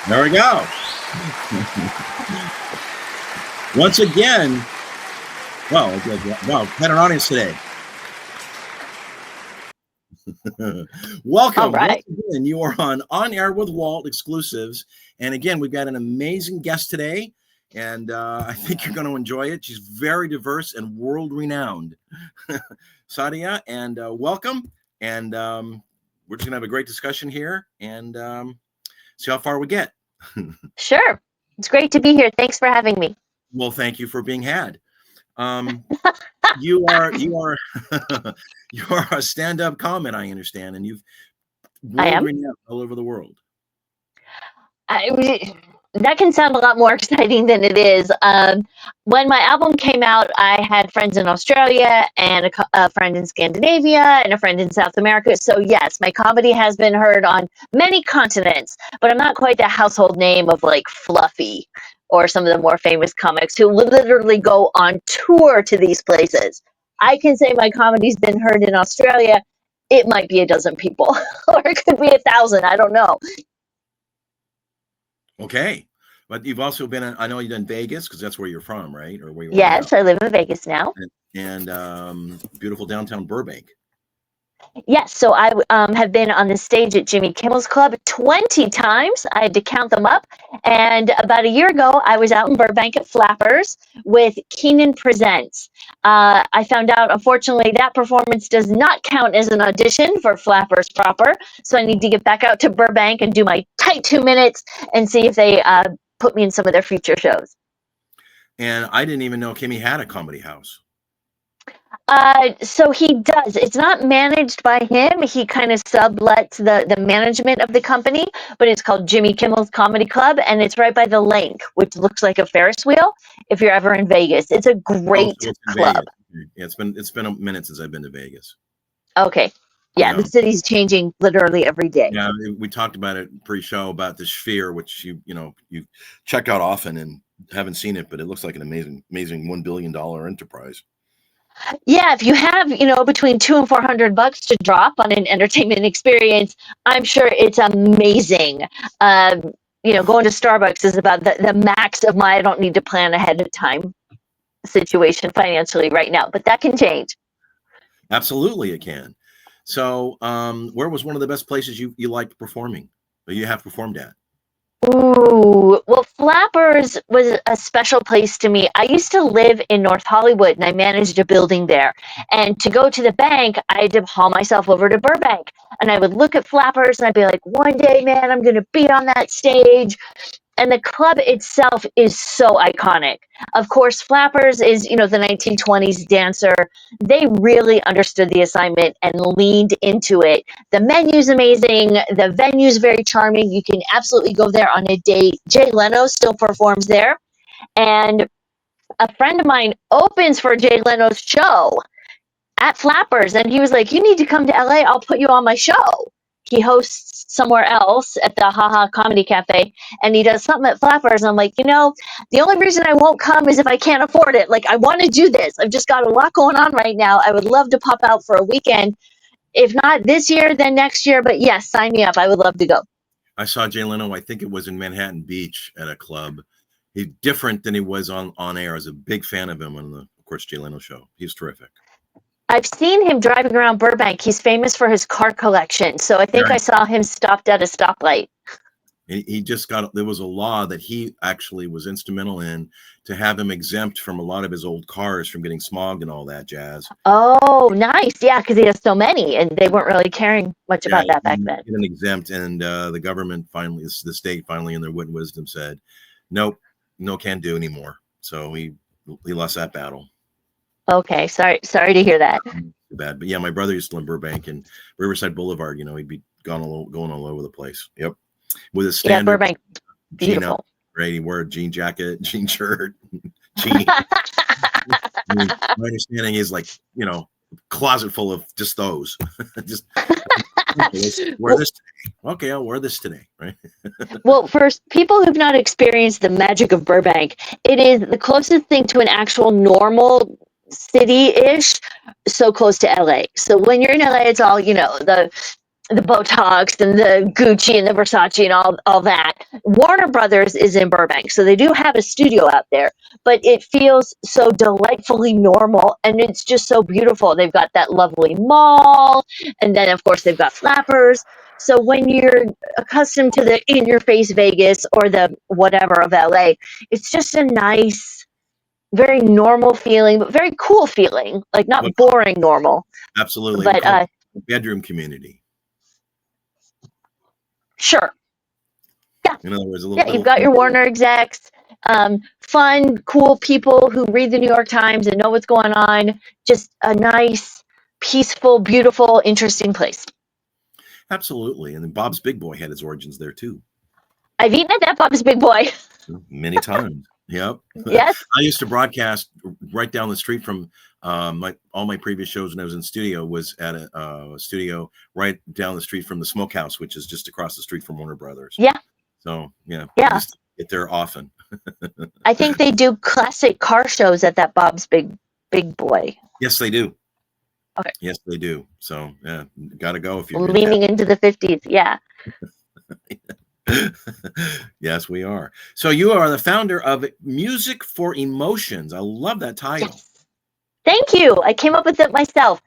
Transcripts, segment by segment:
There we go. Once again, wow, had an audience today. Welcome. All right. Once again, you are on Air with Walt exclusives. And again, we've got an amazing guest today. And I think you're going to enjoy it. She's very diverse and world-renowned. Sadia, and welcome. And we're just going to have a great discussion here and see how far we get. Sure. It's great to be here. Thanks for having me. Well, thank you for being had. You are you are a stand-up comic, I understand, and you've world-renowned all over the world. That can sound a lot more exciting than it is. When my album came out, I had friends in Australia and a friend in Scandinavia and a friend in South America. So yes, my comedy has been heard on many continents, but I'm not quite the household name of like Fluffy or some of the more famous comics who literally go on tour to these places. I can say my comedy's been heard in Australia. It might be a dozen people, or it could be 1,000. I don't know. Okay, but you've also been I know you've done Vegas because that's where you're from, right? Or where you Yes, I live in Vegas now. And beautiful downtown Burbank. Yes, so I have been on the stage at Jimmy Kimmel's Club 20 times. I had to count them up. And about a year ago, I was out in Burbank at Flappers with Keenan Presents. I found out, unfortunately, that performance does not count as an audition for Flappers proper. So I need to get back out to Burbank and do my tight 2 minutes and see if they put me in some of their future shows. And I didn't even know Kimmy had a comedy house. So he does. It's not managed by him. He kind of sublets the management of the company, but it's called Jimmy Kimmel's Comedy Club, and it's right by the Link, which looks like a Ferris wheel. If you're ever in Vegas, it's a great club. Yeah, it's been a minute since I've been to Vegas. Okay. Yeah, the city's changing literally every day. Yeah, we talked about it pre-show about the Sphere, which you check out often and haven't seen it, but it looks like an amazing $1 billion enterprise. Yeah, if you have, between $200 and $400 to drop on an entertainment experience, I'm sure it's amazing. Going to Starbucks is about the max of my I don't need to plan ahead of time situation financially right now, but that can change. Absolutely, it can. So, where was one of the best places you liked performing, or you have performed at? Ooh, well, Flappers was a special place to me. I used to live in North Hollywood and I managed a building there. And to go to the bank, I had to haul myself over to Burbank. And I would look at Flappers and I'd be like, one day, man, I'm going to be on that stage. And the club itself is so iconic. Of course, Flappers is, the 1920s dancer. They really understood the assignment and leaned into it. The menu's amazing. The venue's very charming. You can absolutely go there on a date. Jay Leno still performs there. And a friend of mine opens for Jay Leno's show at Flappers. And he was like, you need to come to LA. I'll put you on my show. He hosts somewhere else at the Haha Comedy Cafe, and he does something at Flappers. And I'm like, the only reason I won't come is if I can't afford it. Like, I want to do this. I've just got a lot going on right now. I would love to pop out for a weekend. If not this year, then next year. But yes, sign me up. I would love to go. I saw Jay Leno, I think it was in Manhattan Beach at a club. He's different than he was on air. I was a big fan of him on the, of course, Jay Leno show. He's terrific. I've seen him driving around Burbank. He's famous for his car collection. So I think I saw him stopped at a stoplight. He just there was a law that he actually was instrumental in to have him exempt from a lot of his old cars from getting smogged and all that jazz. Oh, nice. Yeah, because he has so many and they weren't really caring much about that back then. He didn't exempt, and the government finally, the state finally in their wit and wisdom said, nope, no can't do anymore. So he lost that battle. Okay, sorry to hear that. Too bad, but yeah, my brother used to live in Burbank and Riverside Boulevard. He'd be going all over the place. Yep, with a standard. Yeah, Burbank, beautiful. Right, he wore a jean jacket, jean shirt, jean. My understanding is closet full of just those. Just wear this today. Okay, I'll wear this today. Right. Well, for people who've not experienced the magic of Burbank, it is the closest thing to an actual normal city-ish, so close to LA. So when you're in LA, it's all, the Botox and the Gucci and the Versace and all that. Warner Brothers is in Burbank, so they do have a studio out there, but it feels so delightfully normal, and it's just so beautiful. They've got that lovely mall, and then of course they've got Flappers. So when you're accustomed to the in-your-face Vegas or the whatever of LA, it's just a nice, very normal feeling, but very cool feeling, like not boring normal. Absolutely. But bedroom community. sure. Yeah. In other words, You've got your Warner execs, fun, cool people who read the New York Times and know what's going on. Just a nice, peaceful, beautiful, interesting place. Absolutely. And then Bob's Big Boy had his origins there too. I've eaten at that Bob's Big Boy many times. Yep. Yes. I used to broadcast right down the street from all my previous shows when I was in studio was at a studio right down the street from the Smokehouse, which is just across the street from Warner Brothers. Yeah. So yeah. I used to get there often. I think they do classic car shows at that Bob's Big Boy. Yes, they do. Okay. Yes, they do. So yeah, gotta go if you're leaning into the 50s. Yeah. Yes, we are. So you are the founder of Music for Emotions. I love that title. Yes. Thank you. I came up with it myself.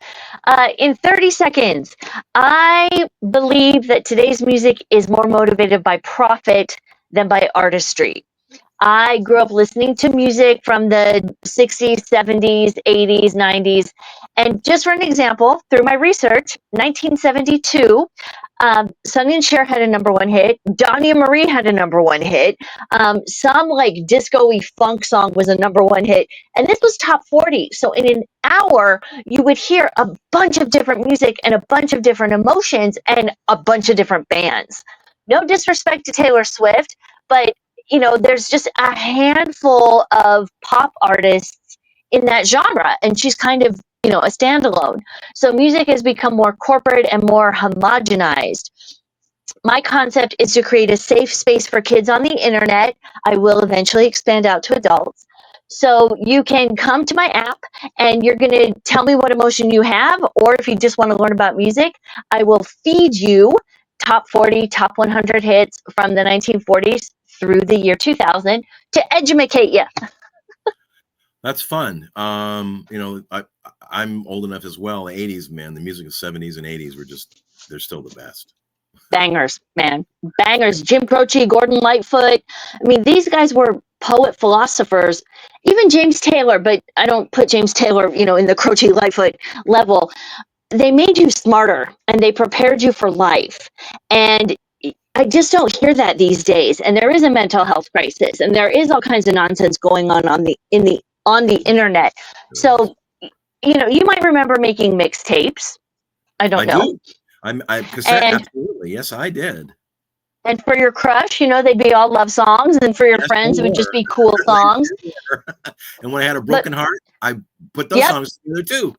In 30 seconds, I believe that today's music is more motivated by profit than by artistry. I grew up listening to music from the 60s, 70s, 80s, 90s. And just for an example, through my research, 1972, Sonny and Cher had a #1 hit. Donnie and Marie had a #1 hit. Some like disco-y funk song was a #1 hit. And this was top 40. So in an hour, you would hear a bunch of different music and a bunch of different emotions and a bunch of different bands. No disrespect to Taylor Swift, but there's just a handful of pop artists in that genre, and she's kind of, a standalone. So music has become more corporate and more homogenized. My concept is to create a safe space for kids on the internet. I will eventually expand out to adults. So you can come to my app and you're going to tell me what emotion you have, or if you just want to learn about music, I will feed you top 40, top 100 hits from the 1940s through the year 2000 to educate you. That's fun. I'm old enough as well. The 80s, man, the music of 70s and 80s they're still the best. Bangers, man. Bangers. Jim Croce, Gordon Lightfoot. I mean, these guys were poet philosophers. Even James Taylor, but I don't put James Taylor, in the Croce Lightfoot level. They made you smarter and they prepared you for life. And I just don't hear that these days. And there is a mental health crisis, and there is all kinds of nonsense going on the internet. So, you might remember making mixtapes. I don't know. I cassette, absolutely. Yes, I did. And for your crush, they'd be all love songs, and for your friends, it would just be cool songs. And when I had a broken heart, I put those songs together too.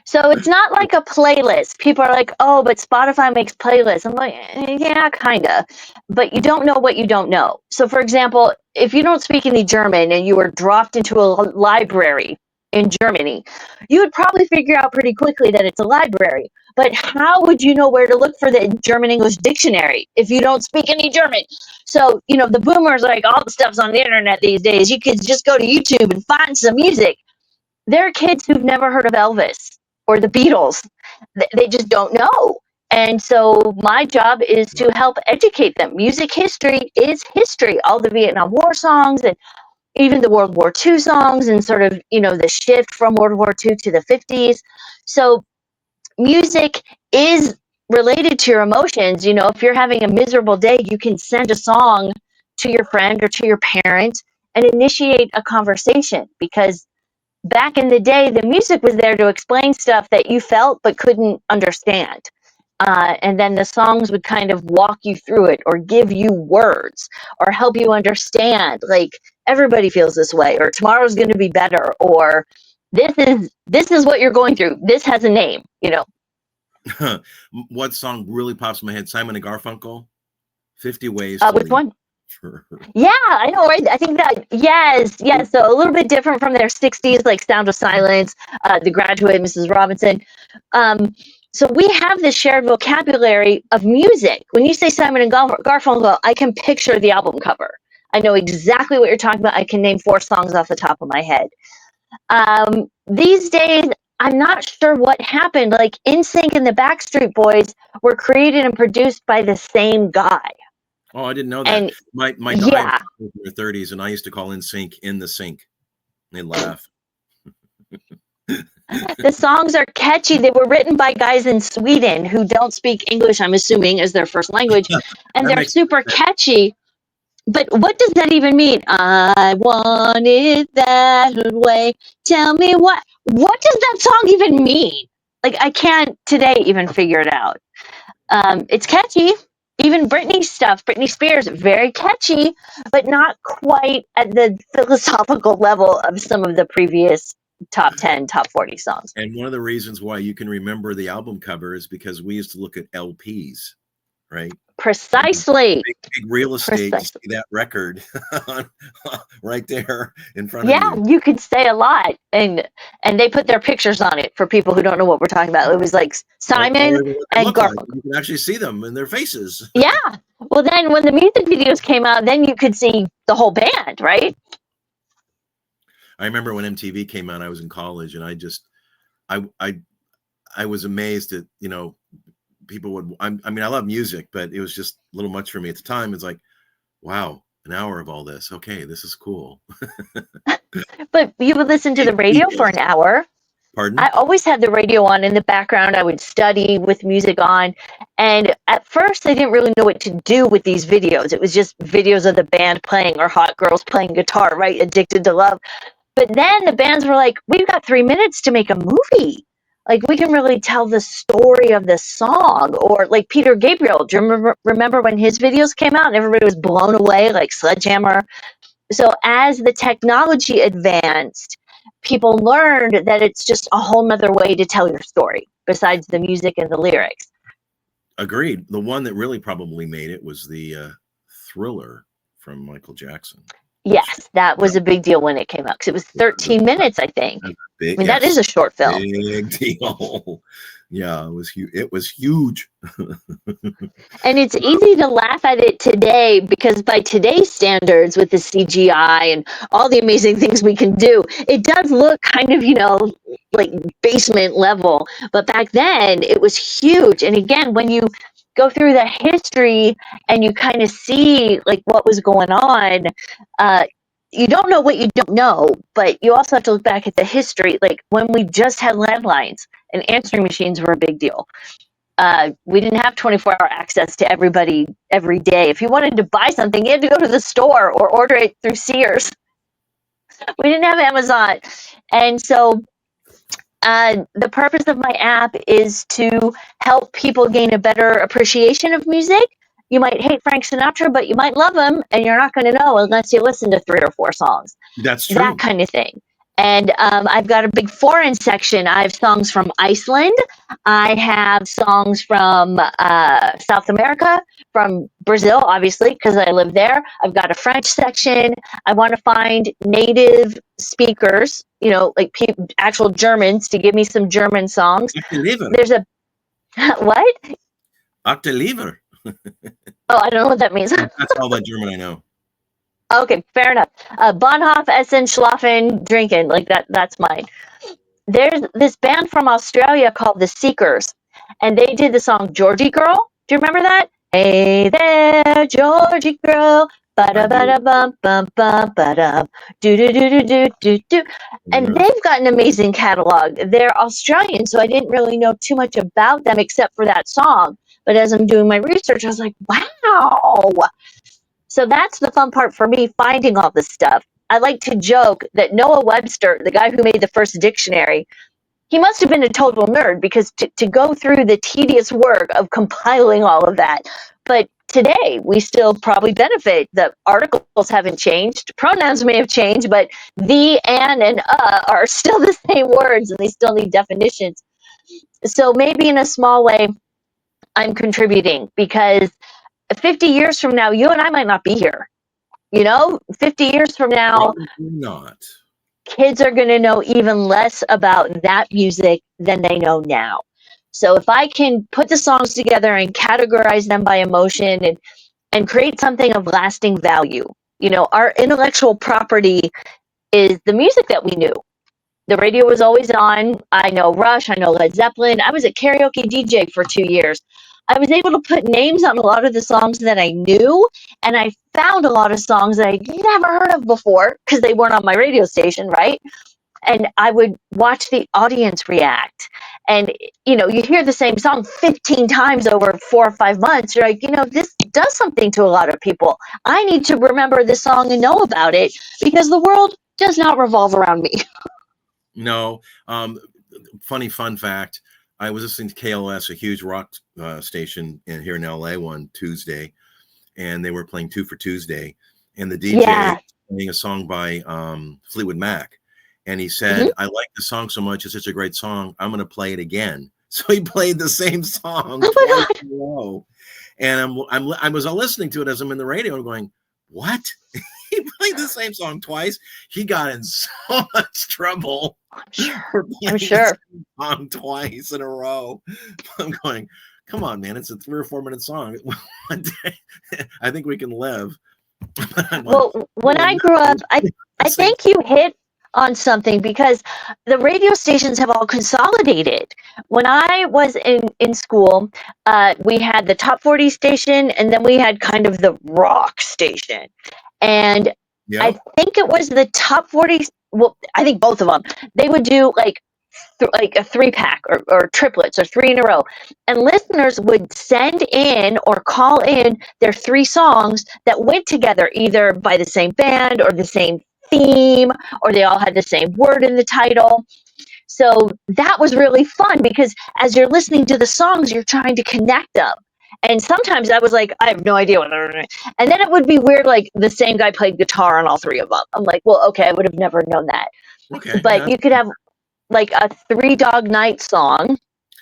So it's not like a playlist. People are like, oh, but Spotify makes playlists. I'm like, yeah, kind of. But you don't know what you don't know. So, for example, if you don't speak any German and you were dropped into a library in Germany, you would probably figure out pretty quickly that it's a library. But how would you know where to look for the German-English dictionary if you don't speak any German? So, the boomers are like, all the stuff's on the internet these days. You could just go to YouTube and find some music. There are kids who've never heard of Elvis or the Beatles. They just don't know. And so my job is to help educate them. Music history is history. All the Vietnam War songs and even the World War II songs and sort of, the shift from World War II to the 50s. So music is related to your emotions. If you're having a miserable day, you can send a song to your friend or to your parent and initiate a conversation, because back in the day, the music was there to explain stuff that you felt but couldn't understand. And then the songs would kind of walk you through it or give you words or help you understand, like, everybody feels this way, or tomorrow's going to be better, or this is what you're going through. This has a name, What song really pops in my head? Simon and Garfunkel, 50 Ways. Which one? Yeah, I know, right? I think that, yes. So a little bit different from their 60s, like Sound of Silence, The Graduate, Mrs. Robinson. So we have this shared vocabulary of music. When you say Simon and Garfunkel, I can picture the album cover. I know exactly what you're talking about. I can name 4 songs off the top of my head. These days, I'm not sure what happened. Like NSYNC and the Backstreet Boys were created and produced by the same guy. Oh, I didn't know that. And My I have yeah, in their 30s, and I used to call in sync in the sink. They laugh. the songs are catchy. They were written by guys in Sweden who don't speak English, I'm assuming, as their first language, and That they're makes super sense. catchy. But what does that even mean? I want it that way. Tell me what does that song even mean? Like I can't today even figure it out. It's catchy. Even Britney stuff, Britney Spears, very catchy, but not quite at the philosophical level of some of the previous top 10, top 40 songs. And one of the reasons why you can remember the album cover is because we used to look at LPs, right? And Precisely. big real estate to see Precisely. that record right there in front of Yeah, you. you could say a lot, and they put their pictures on it for people who don't know what we're talking about. It was like Or Simon even what they and look like. Garfunkel. You can actually see them in their faces. Yeah. Well, then when the music videos came out, then you could see the whole band, right? I remember when MTV came out, I was in college, and I I was amazed at, people would, I mean, I love music, but it was just a little much for me at the time. It's like, wow, an hour of all this. Okay, this is cool. But you would listen to the radio for an hour. I Pardon? always had the radio on in the background. I would study with music on. And at first, I didn't really know what to do with these videos. It was just videos of the band playing or hot girls playing guitar, right? Addicted to Love. But then the bands were like, we've got 3 minutes to make a movie. Like, we can really tell the story of the song. Or like Peter Gabriel. Do you remember when his videos came out and everybody was blown away, like Sledgehammer? So as the technology advanced, people learned that it's just a whole nother way to tell your story besides the music and the lyrics. Agreed. The one that really probably made it was the Thriller from Michael Jackson, which Yes, that that was a big deal when it came out because it was was a 13 minutes, I think. I big, mean, that is yes, a short film. big deal. Yeah, it was huge. It was huge. And it's easy to laugh at it today because by today's standards, with the CGI and all the amazing things we can do, it does look kind of, like basement level. But back then, it was huge. And again, when you go through the history and you kind of see like what was going on, uh, you don't know what you don't know, but you also have to look back at the history. Like when we just had landlines and answering machines were a big deal. We didn't have 24-hour access to everybody every day. If you wanted to buy something, you had to go to the store or order it through Sears. We didn't have Amazon. And so the purpose of my app is to help people gain a better appreciation of music. You might hate Frank Sinatra, but you might love him, and you're not going to know unless you listen to 3 or 4 songs. That's That true. kind of thing. And I've got a big foreign section. I have songs from Iceland. I have songs from South America, from Brazil, obviously, because I live there. I've got a French section. I want to find native speakers, like actual Germans, to give me some German songs. Octaliver. There's a what? Octaliver. Oh, I don't know what that means. That's all that German I know. Okay, fair enough. Bahnhof, Essen, Schlafen, Drinken, like that. That's mine. There's this band from Australia called The Seekers, and they did the song Georgie Girl. Do you remember that? Hey there, Georgie Girl. I Ba-da do. ba da bum bum bum ba da do do do do do do do. And Yes. they've got an amazing catalog. They're Australian, so I didn't really know too much about them except for that song. But as I'm doing my research, I was like, wow. So that's the fun part for me, finding all this stuff. I like to joke that Noah Webster, the guy who made the first dictionary, he must have been a total nerd because to go through the tedious work of compiling all of that. But today, we still probably benefit. The articles haven't changed. Pronouns may have changed, but the, and are still the same words and they still need definitions. So maybe in a small way, I'm contributing because 50 years from now, you and I might not be here. 50 years from now, Probably not. kids are going to know even less about that music than they know now. So if I can put the songs together and categorize them by emotion and create something of lasting value, our intellectual property is the music that we knew. The radio was always on. I know Rush, I know Led Zeppelin. I was a karaoke DJ for 2 years. I was able to put names on a lot of the songs that I knew, and I found a lot of songs that I'd never heard of before because they weren't on my radio station, right? And I would watch the audience react. And, you hear the same song 15 times over 4 or 5 months. You're like, this does something to a lot of people. I need to remember this song and know about it because the world does not revolve around me. No. Funny fun fact. I was listening to KLS, a huge rock station here in LA one Tuesday, and they were playing Two for Tuesday. And the DJ playing a song by Fleetwood Mac. And he said, I like the song so much. It's such a great song. I'm going to play it again. So he played the same song twice in a row. And I was listening to it as I'm in the radio and going, what? He played the same song twice. He got in so much trouble for playing the same song twice in a row. I'm going, come on, man. It's a 3 or 4 minute song. I think we can live. Well, when I grew up, I think you hit on something because the radio stations have all consolidated. When I was in school, we had the top 40 station and then we had kind of the rock station. And I think it was the top 40. Well, I think both of them. They would do like a 3-pack or triplets or 3 in a row. And listeners would send in or call in their 3 songs that went together either by the same band or the same theme, or they all had the same word in the title. So that was really fun because as you're listening to the songs, you're trying to connect them. And sometimes I was like, I have no idea what they're doing. And then it would be weird, like the same guy played guitar on all 3 of them. I'm like, well, okay, I would have never known that. Okay, but you could have like a 3 Dog Night song.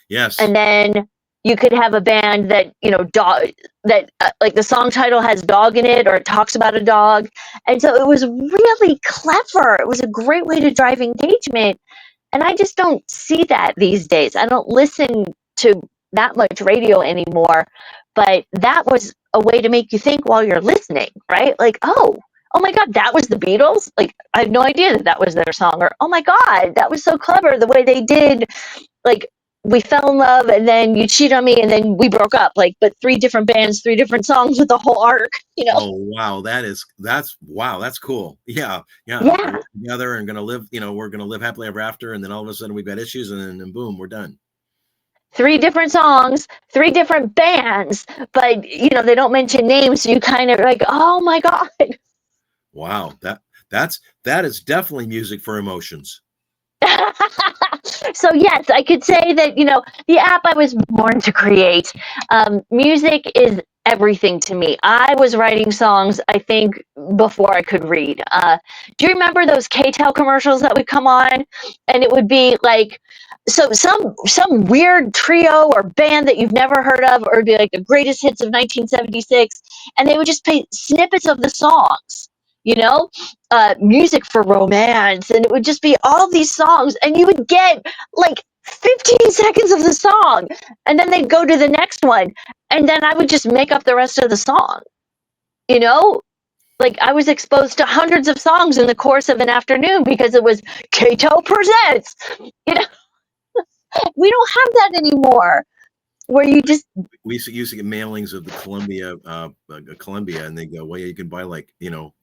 Yes. And then you could have a band that, dog, that like the song title has dog in it or it talks about a dog. And so it was really clever. It was a great way to drive engagement. And I just don't see that these days. I don't listen to that much radio anymore. But that was a way to make you think while you're listening, right? Like, oh my God, that was the Beatles? Like, I had no idea that was their song. Or, oh my God, that was so clever the way they did, like, we fell in love and then you cheat on me and then we broke up. Like, but 3 different bands, 3 different songs with the whole arc, Oh, wow. That's cool. Yeah. Yeah. We're together and going to live, we're going to live happily ever after. And then all of a sudden we've got issues and then boom, we're done. 3 different songs, 3 different bands, but they don't mention names. So you kind of like, oh my God. Wow. That is definitely music for emotions. So yes, I could say that, the app I was born to create. Music is everything to me. I was writing songs, I think, before I could read. Do you remember those K-Tel commercials that would come on? And it would be like, so some weird trio or band that you've never heard of, or it'd be like the greatest hits of 1976, and they would just play snippets of the songs. Music for romance, and it would just be all these songs, and you would get like 15 seconds of the song, and then they'd go to the next one, and then I would just make up the rest of the song. Like I was exposed to hundreds of songs in the course of an afternoon because it was Kato presents. We don't have that anymore. Where you just we used to get mailings of the Columbia, and they go, well, you can buy like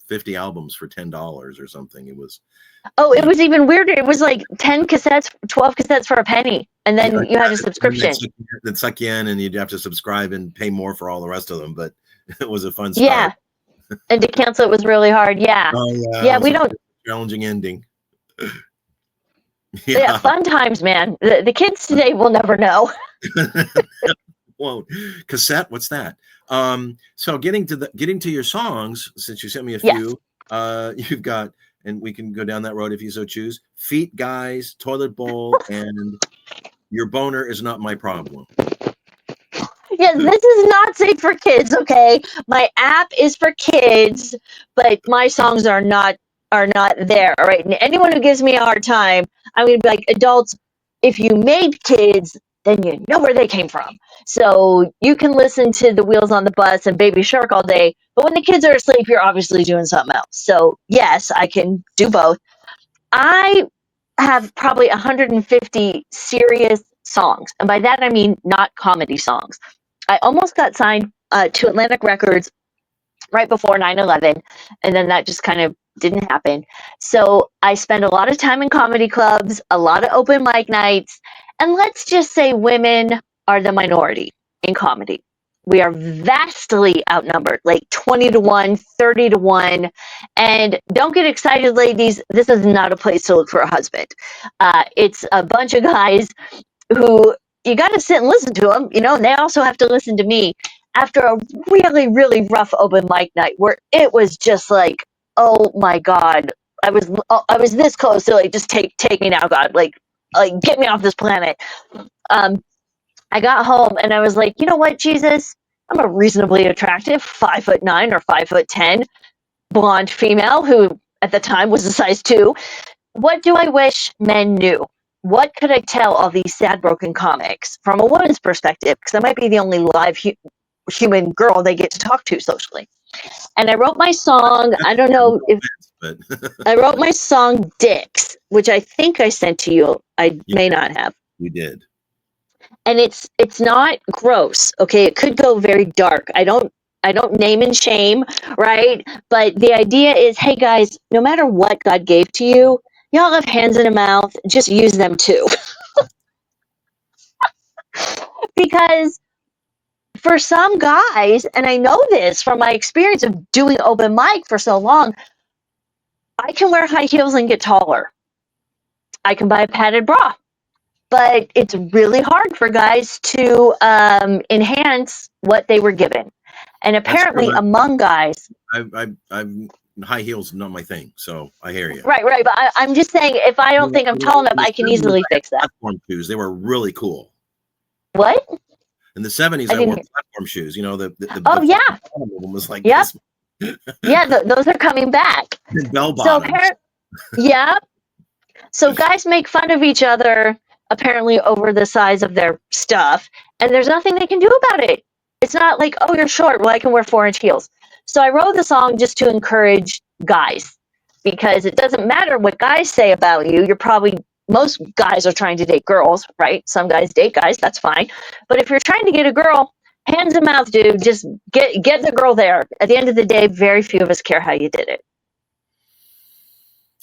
50 albums for $10 or something. It was it was even weirder. It was like 10 cassettes, 12 cassettes for a penny, and then you had a subscription. They'd suck you in, and you'd have to subscribe and pay more for all the rest of them. But it was a fun start. Yeah, and to cancel it was really hard. Yeah, yeah, we don't. Challenging ending. Yeah, fun times, man. The kids today will never know. Whoa, cassette, what's that? So getting to your songs, since you sent me a few, you've got, and we can go down that road if you so choose, Feet Guys, Toilet Bowl, and Your Boner Is Not My Problem. Yes, this is not safe for kids, okay? My app is for kids, but my songs are not there, all right? And anyone who gives me a hard time, I'm going to be like, adults, if you made kids, then you know where they came from. So you can listen to the Wheels on the Bus and Baby Shark all day, but when the kids are asleep, you're obviously doing something else. So yes, I can do both. I have probably 150 serious songs, and by that I mean not comedy songs. I almost got signed to Atlantic Records right before 9/11, and then that just kind of didn't happen. So I spend a lot of time in comedy clubs, a lot of open mic nights, and let's just say women are the minority in comedy. We are vastly outnumbered, like 20 to 1, 30 to 1. And don't get excited, ladies. This is not a place to look for a husband. It's a bunch of guys who you got to sit and listen to them, and they also have to listen to me after a really, really rough open mic night where it was just like, oh my God, I was this close to like, just take me now, God, like get me off this planet. I got home and I was like, you know what, Jesus, I'm a reasonably attractive 5'9" or 5'10" blonde female who at the time was a size 2. What do I wish men knew? What could I tell all these sad, broken comics from a woman's perspective? Because I might be the only live human girl they get to talk to socially. And I wrote my song. I don't know if but I wrote my song "Dicks," which I think I sent to you. I may not have. you did. And it's not gross. Okay, it could go very dark. I don't name and shame, right? But the idea is, hey guys, no matter what God gave to you, y'all have hands in a mouth. Just use them too. Because for some guys, and I know this from my experience of doing open mic for so long, I can wear high heels and get taller. I can buy a padded bra. But it's really hard for guys to enhance what they were given. And apparently among guys, I'm high heels not my thing, so I hear you. Right. But I'm just saying, if I don't think I'm tall enough, I can easily fix that. Platform shoes, they were really cool. What? In the 70s, I wore platform shoes. Oh yeah, one was like yep. this. Yeah, those are coming back. Bell bottoms. Yeah. So guys make fun of each other apparently over the size of their stuff, and there's nothing they can do about it. It's not like, oh, you're short, well, I can wear 4-inch heels. So I wrote the song just to encourage guys, because it doesn't matter what guys say about you. Most guys are trying to date girls, right? Some guys date guys, that's fine. But if you're trying to get a girl, hands and mouth, dude, just get the girl there. At the end of the day, very few of us care how you did it.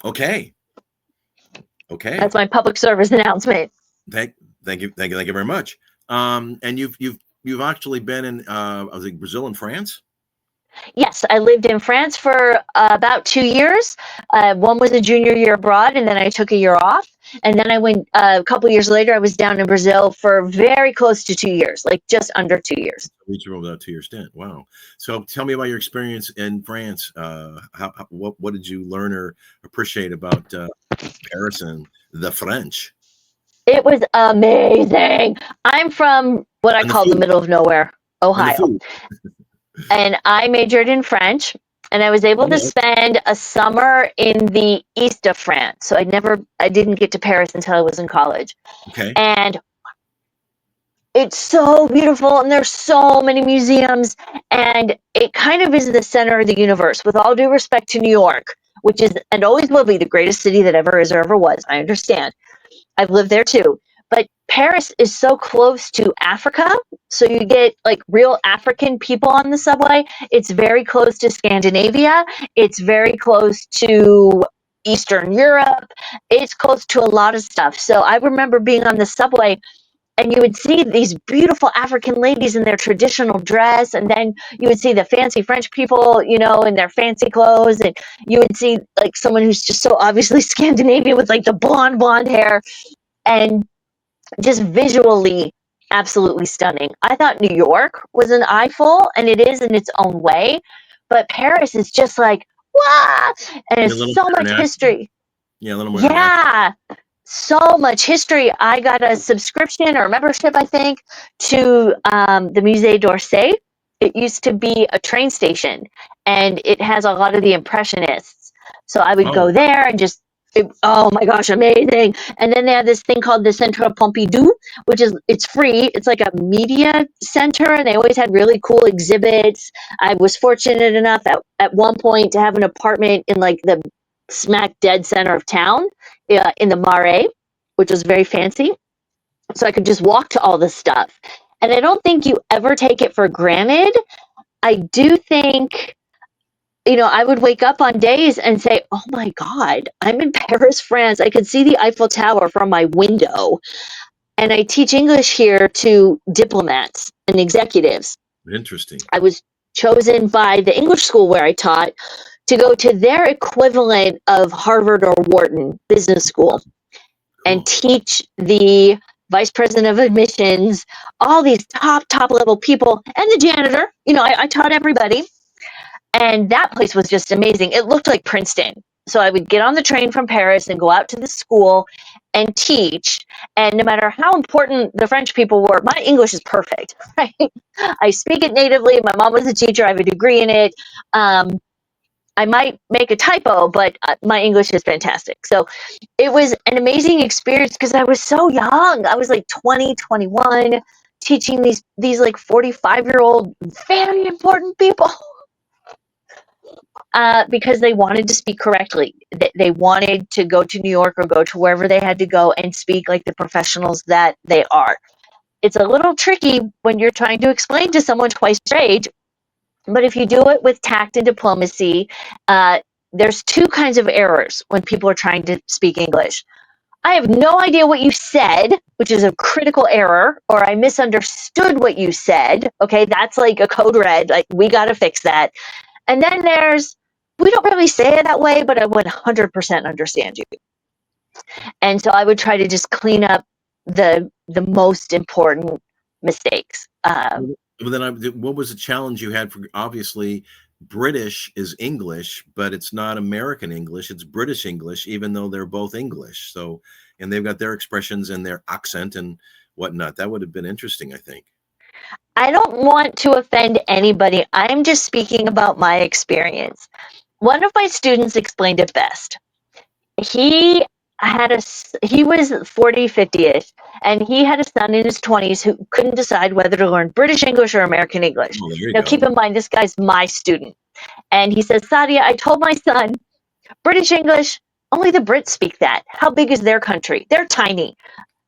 Okay. That's my public service announcement. Thank you very much. And you've actually been in I think Brazil and France. Yes, I lived in France for about 2 years. One was a junior year abroad, and then I took a year off. And then I went a couple years later. I was down in Brazil for very close to 2 years, like just under 2 years. Reached over that 2-year stint. Wow. So tell me about your experience in France. What did you learn or appreciate about Paris and the French? It was amazing. I'm from what I call the middle of nowhere, Ohio. And I majored in French, and I was able to spend a summer in the east of France. So I didn't get to Paris until I was in college. Okay. And it's so beautiful, and there's so many museums, and it kind of is the center of the universe, with all due respect to New York, which is and always will be the greatest city that ever is or ever was. I understand. I've lived there too. But Paris is so close to Africa, so you get like real African people on the subway. It's very close to Scandinavia. It's very close to Eastern Europe. It's close to a lot of stuff. So I remember being on the subway, and you would see these beautiful African ladies in their traditional dress, and then you would see the fancy French people, in their fancy clothes, and you would see like someone who's just so obviously Scandinavian with like the blonde hair, and just visually absolutely stunning. I thought New York was an eyeful, and it is in its own way, but Paris is just like, wow, and it's so much history. Yeah, a little more. Yeah, so much history. I got a subscription or a membership, I think, to the Musée d'Orsay. It used to be a train station, and it has a lot of the Impressionists. So I would go there and just Oh my gosh, amazing. And then they have this thing called the Centre Pompidou, which is it's free. It's like a media center, and they always had really cool exhibits. I was fortunate enough at one point to have an apartment in like the smack dead center of town, in the Marais, which was very fancy. So I could just walk to all this stuff. And I don't think you ever take it for granted. I do think, I would wake up on days and say, "Oh my God, I'm in Paris, France. I could see the Eiffel Tower from my window." And I teach English here to diplomats and executives. Interesting. I was chosen by the English school where I taught to go to their equivalent of Harvard or Wharton Business School and Cool. teach the vice president of admissions, all these top level people, and the janitor. I taught everybody. And that place was just amazing. It looked like Princeton. So I would get on the train from Paris and go out to the school and teach. And no matter how important the French people were, my English is perfect, right? I speak it natively. My mom was a teacher. I have a degree in it. I might make a typo, but my English is fantastic. So it was an amazing experience because I was so young. I was like 20, 21, teaching these like 45-year-old very important people. Because they wanted to speak correctly. They wanted to go to New York or go to wherever they had to go and speak like the professionals that they are. It's a little tricky when you're trying to explain to someone twice their age, but if you do it with tact and diplomacy, there's two kinds of errors when people are trying to speak English. I have no idea what you said, which is a critical error, or I misunderstood what you said. Okay, that's like a code red. Like, we got to fix that. And then there's, we don't really say it that way, but I 100% understand you. And so I would try to just clean up the most important mistakes. Well, then, what was the challenge you had? For obviously, British is English, but it's not American English. It's British English, even though they're both English. So, and they've got their expressions and their accent and whatnot. That would have been interesting, I think. I don't want to offend anybody. I'm just speaking about my experience. One of my students explained it best. He he was 40, 50ish, and he had a son in his 20s who couldn't decide whether to learn British English or American English. Oh, there you Now, go. keep in mind, this guy's my student. And he says, Sadia, I told my son, British English, only the Brits speak that. How big is their country? They're tiny.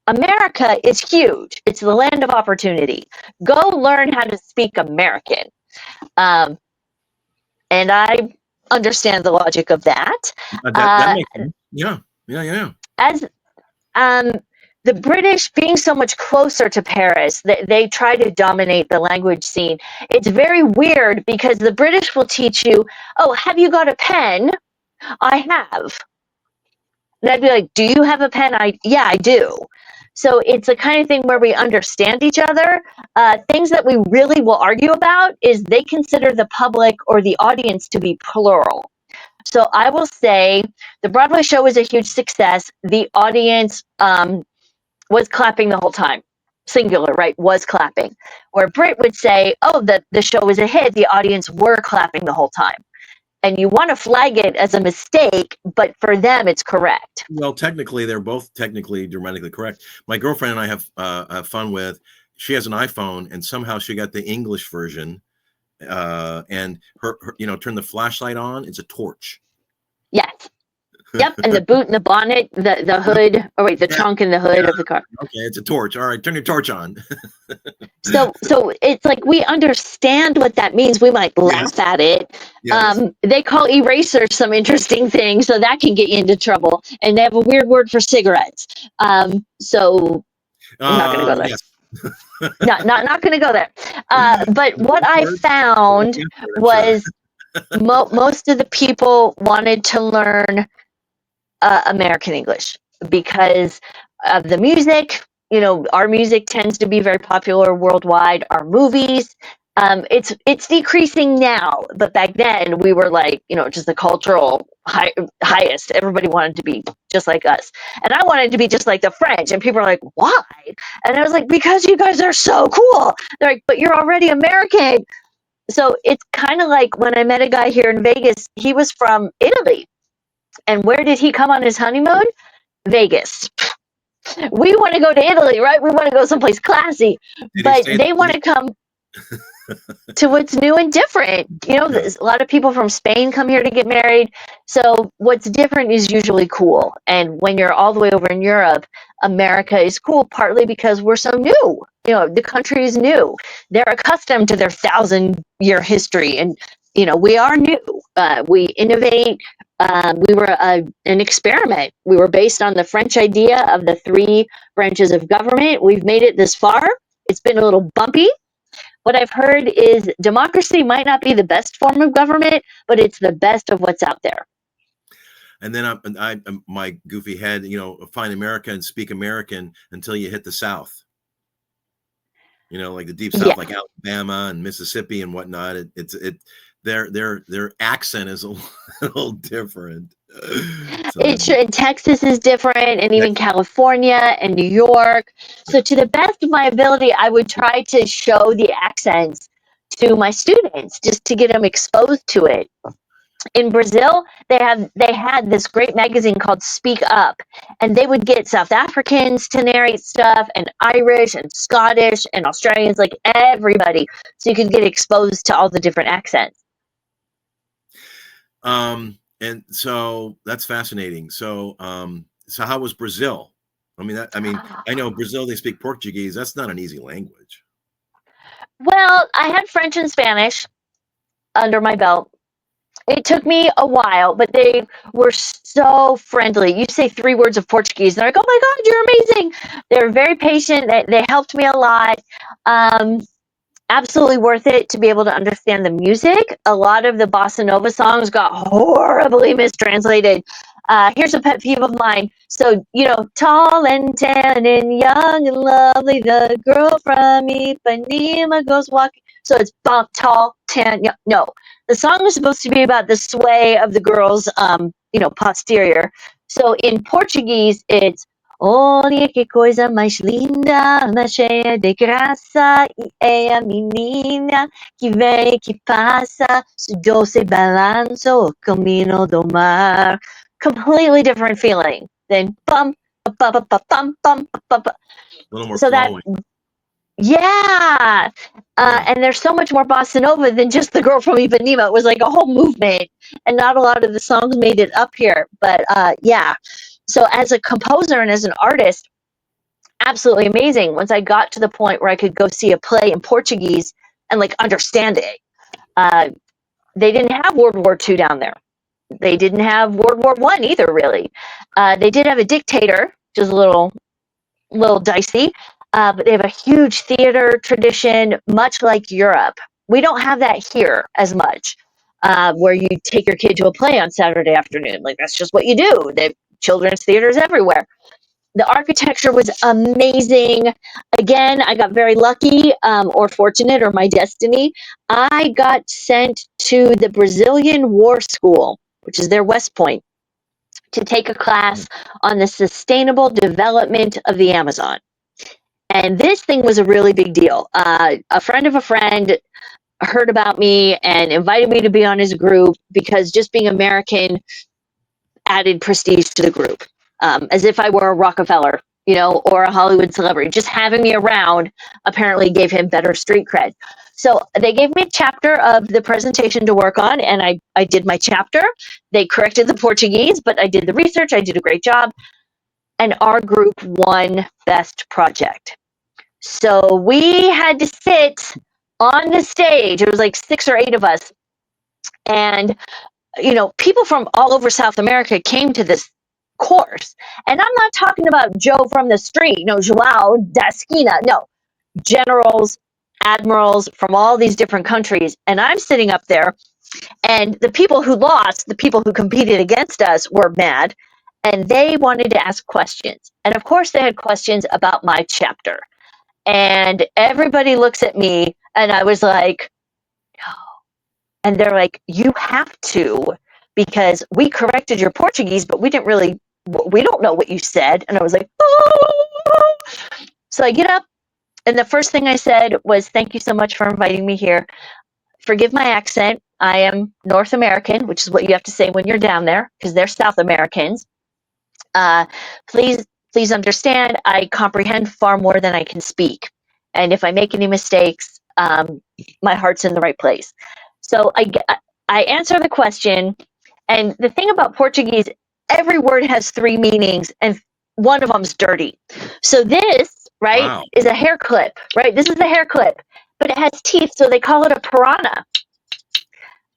America is huge. It's the land of opportunity. Go learn how to speak American. Um, and I understand the logic of that. That makes sense. Yeah, yeah, yeah. As um, the British being so much closer to Paris, they try to dominate the language scene. It's very weird because the British will teach you, oh, have you got a pen? I have. And I'd be like, do you have a pen? Yeah, I do. So it's the kind of thing where we understand each other. Things that we really will argue about is they consider the public or the audience to be plural. So I will say the Broadway show was a huge success. The audience was clapping the whole time. Singular, right? Was clapping. Where Brit would say, oh, the show was a hit. The audience were clapping the whole time. And you want to flag it as a mistake, but for them, it's correct. Well, technically, they're both technically dramatically correct. My girlfriend and I have fun with. She has an iPhone, and somehow she got the English version. And her, turn the flashlight on. It's a torch. Yes. Yep. And the boot and the bonnet, the hood, or wait, the trunk and the hood of the car. Okay, it's a torch. All right, turn your torch on. So it's like we understand what that means. We might laugh at it. Yes. They call erasers some interesting things, so that can get you into trouble. And they have a weird word for cigarettes. So I'm not going to go there. Yes. not going to go there. But what I found was most of the people wanted to learn American English because of the music. Our music tends to be very popular worldwide. Our movies, it's decreasing now, but back then we were like, just the cultural highest. Everybody wanted to be just like us, and I wanted to be just like the French. And people are like, why? And I was like, because you guys are so cool. They're like, but you're already American. So it's kind of like when I met a guy here in Vegas. He was from Italy. And where did he come on his honeymoon? Vegas. We want to go to Italy, right? We want to go someplace classy, Did he but stay? they want to come to what's new and different. Yeah. A lot of people from Spain come here to get married. So what's different is usually cool. And when you're all the way over in Europe, America is cool partly because we're so new. The country is new. They're accustomed to their 1,000-year history, and we are new. We innovate. We were an experiment. We were based on the French idea of the three branches of government. We've made it this far. It's been a little bumpy. What I've heard is democracy might not be the best form of government, but it's the best of what's out there. And then my goofy head, find America and speak American until you hit the South. Like the deep South, like Alabama and Mississippi and whatnot. Their accent is a little different. Texas is different, and even California and New York. So to the best of my ability, I would try to show the accents to my students just to get them exposed to it. In Brazil, they had this great magazine called Speak Up, and they would get South Africans to narrate stuff, and Irish and Scottish and Australians, like everybody, so you could get exposed to all the different accents. And so that's fascinating. So how was Brazil? I know Brazil, they speak Portuguese. That's not an easy language. Well, I had French and Spanish under my belt. It took me a while, but they were so friendly. You say 3 words of Portuguese, and they're like, "Oh my God, you're amazing!" They're very patient. They helped me a lot. Absolutely worth it to be able to understand the music. A lot of the bossa nova songs got horribly mistranslated. Here's a pet peeve of mine. So, tall and tan and young and lovely, the girl from Ipanema goes walking. So it's bump, tall, tan, young. No, the song was supposed to be about the sway of the girl's, posterior. So in Portuguese, it's olha que coisa mais linda, mais cheia de graça, e é a menina que vem que passa, su doce balanço, o caminho do mar. Completely different feeling than bum, bum, bum, bum, bum, bum, bum. A little more so flowing. Yeah. And there's so much more bossa nova than just the girl from Ipanema. It was like a whole movement, and not a lot of the songs made it up here. But yeah. So as a composer and as an artist, absolutely amazing. Once I got to the point where I could go see a play in Portuguese and understand it. They didn't have World War II down there. They didn't have World War I either, really. They did have a dictator, which is a little dicey, but they have a huge theater tradition, much like Europe. We don't have that here as much, where you take your kid to a play on Saturday afternoon. Like, that's just what you do. They have children's theaters everywhere. The architecture was amazing. Again, I got very lucky, or fortunate, or my destiny. I got sent to the Brazilian War School, which is their West Point, to take a class on the sustainable development of the Amazon. And this thing was a really big deal. A friend of a friend heard about me and invited me to be on his group because just being American added prestige to the group, as if I were a Rockefeller, or a Hollywood celebrity. Just having me around apparently gave him better street cred. So they gave me a chapter of the presentation to work on, and I did my chapter. They corrected the Portuguese, but I did the research. I did a great job. And our group won Best Project. So we had to sit on the stage. It was like 6 or 8 of us. And, people from all over South America came to this course. And I'm not talking about Joe from the street, Joao da Esquina. No, generals, admirals from all these different countries. And I'm sitting up there, and the people who lost, the people who competed against us, were mad. And they wanted to ask questions. And of course, they had questions about my chapter. And everybody looks at me, and I was like, no. And they're like, you have to, because we corrected your Portuguese, but we don't know what you said. And I was like, oh. So I get up, and the first thing I said was, thank you so much for inviting me here. Forgive my accent. I am North American, which is what you have to say when you're down there, because they're South Americans. Uh, please, please understand, I comprehend far more than I can speak. And if I make any mistakes, my heart's in the right place. So I answer the question. And the thing about Portuguese, every word has three meanings, and one of them's dirty. So this, right, Wow. is a hair clip, right? This is a hair clip, but it has teeth, so they call it a piranha.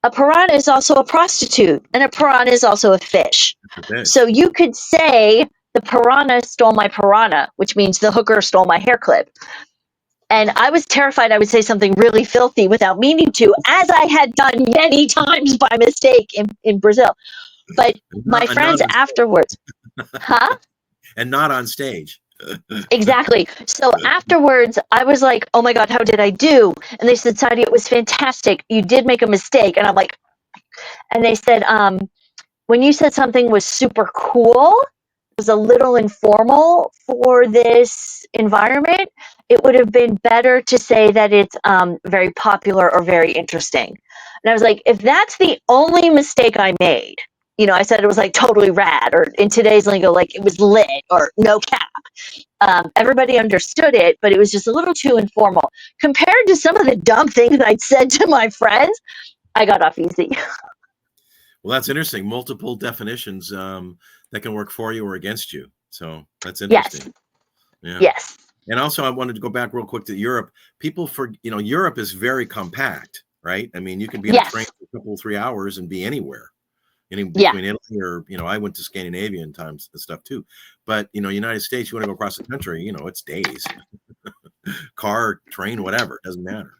A piranha is also a prostitute, and a piranha is also a fish. So Fish. you could say the piranha stole my piranha, which means the hooker stole my hair clip. And I was terrified I would say something really filthy without meaning to, as I had done many times by mistake in Brazil. But my And not friends on afterwards, huh? and not on stage. Exactly. So afterwards, I was like, oh my God, how did I do? And they said, Sadia, it was fantastic. You did make a mistake. And I'm like, and they said, when you said something was super cool, it was a little informal for this environment, it would have been better to say that it's very popular or very interesting. And I was like, if that's the only mistake I made, I said it was like totally rad, or in today's lingo, like it was lit, or no cap. Everybody understood it, but it was just a little too informal. Compared to some of the dumb things I'd said to my friends, I got off easy. Well, that's interesting. Multiple definitions that can work for you or against you. So that's Yes, interesting. Yeah. yes, And also, I wanted to go back real quick to Europe. Europe is very compact, right? I mean, you can be in a train yes, for a couple, 3 hours and be anywhere, in yeah. between Italy or, I went to Scandinavia and times and stuff too. But, United States, you want to go across the country, it's days. Car, train, whatever, it doesn't matter.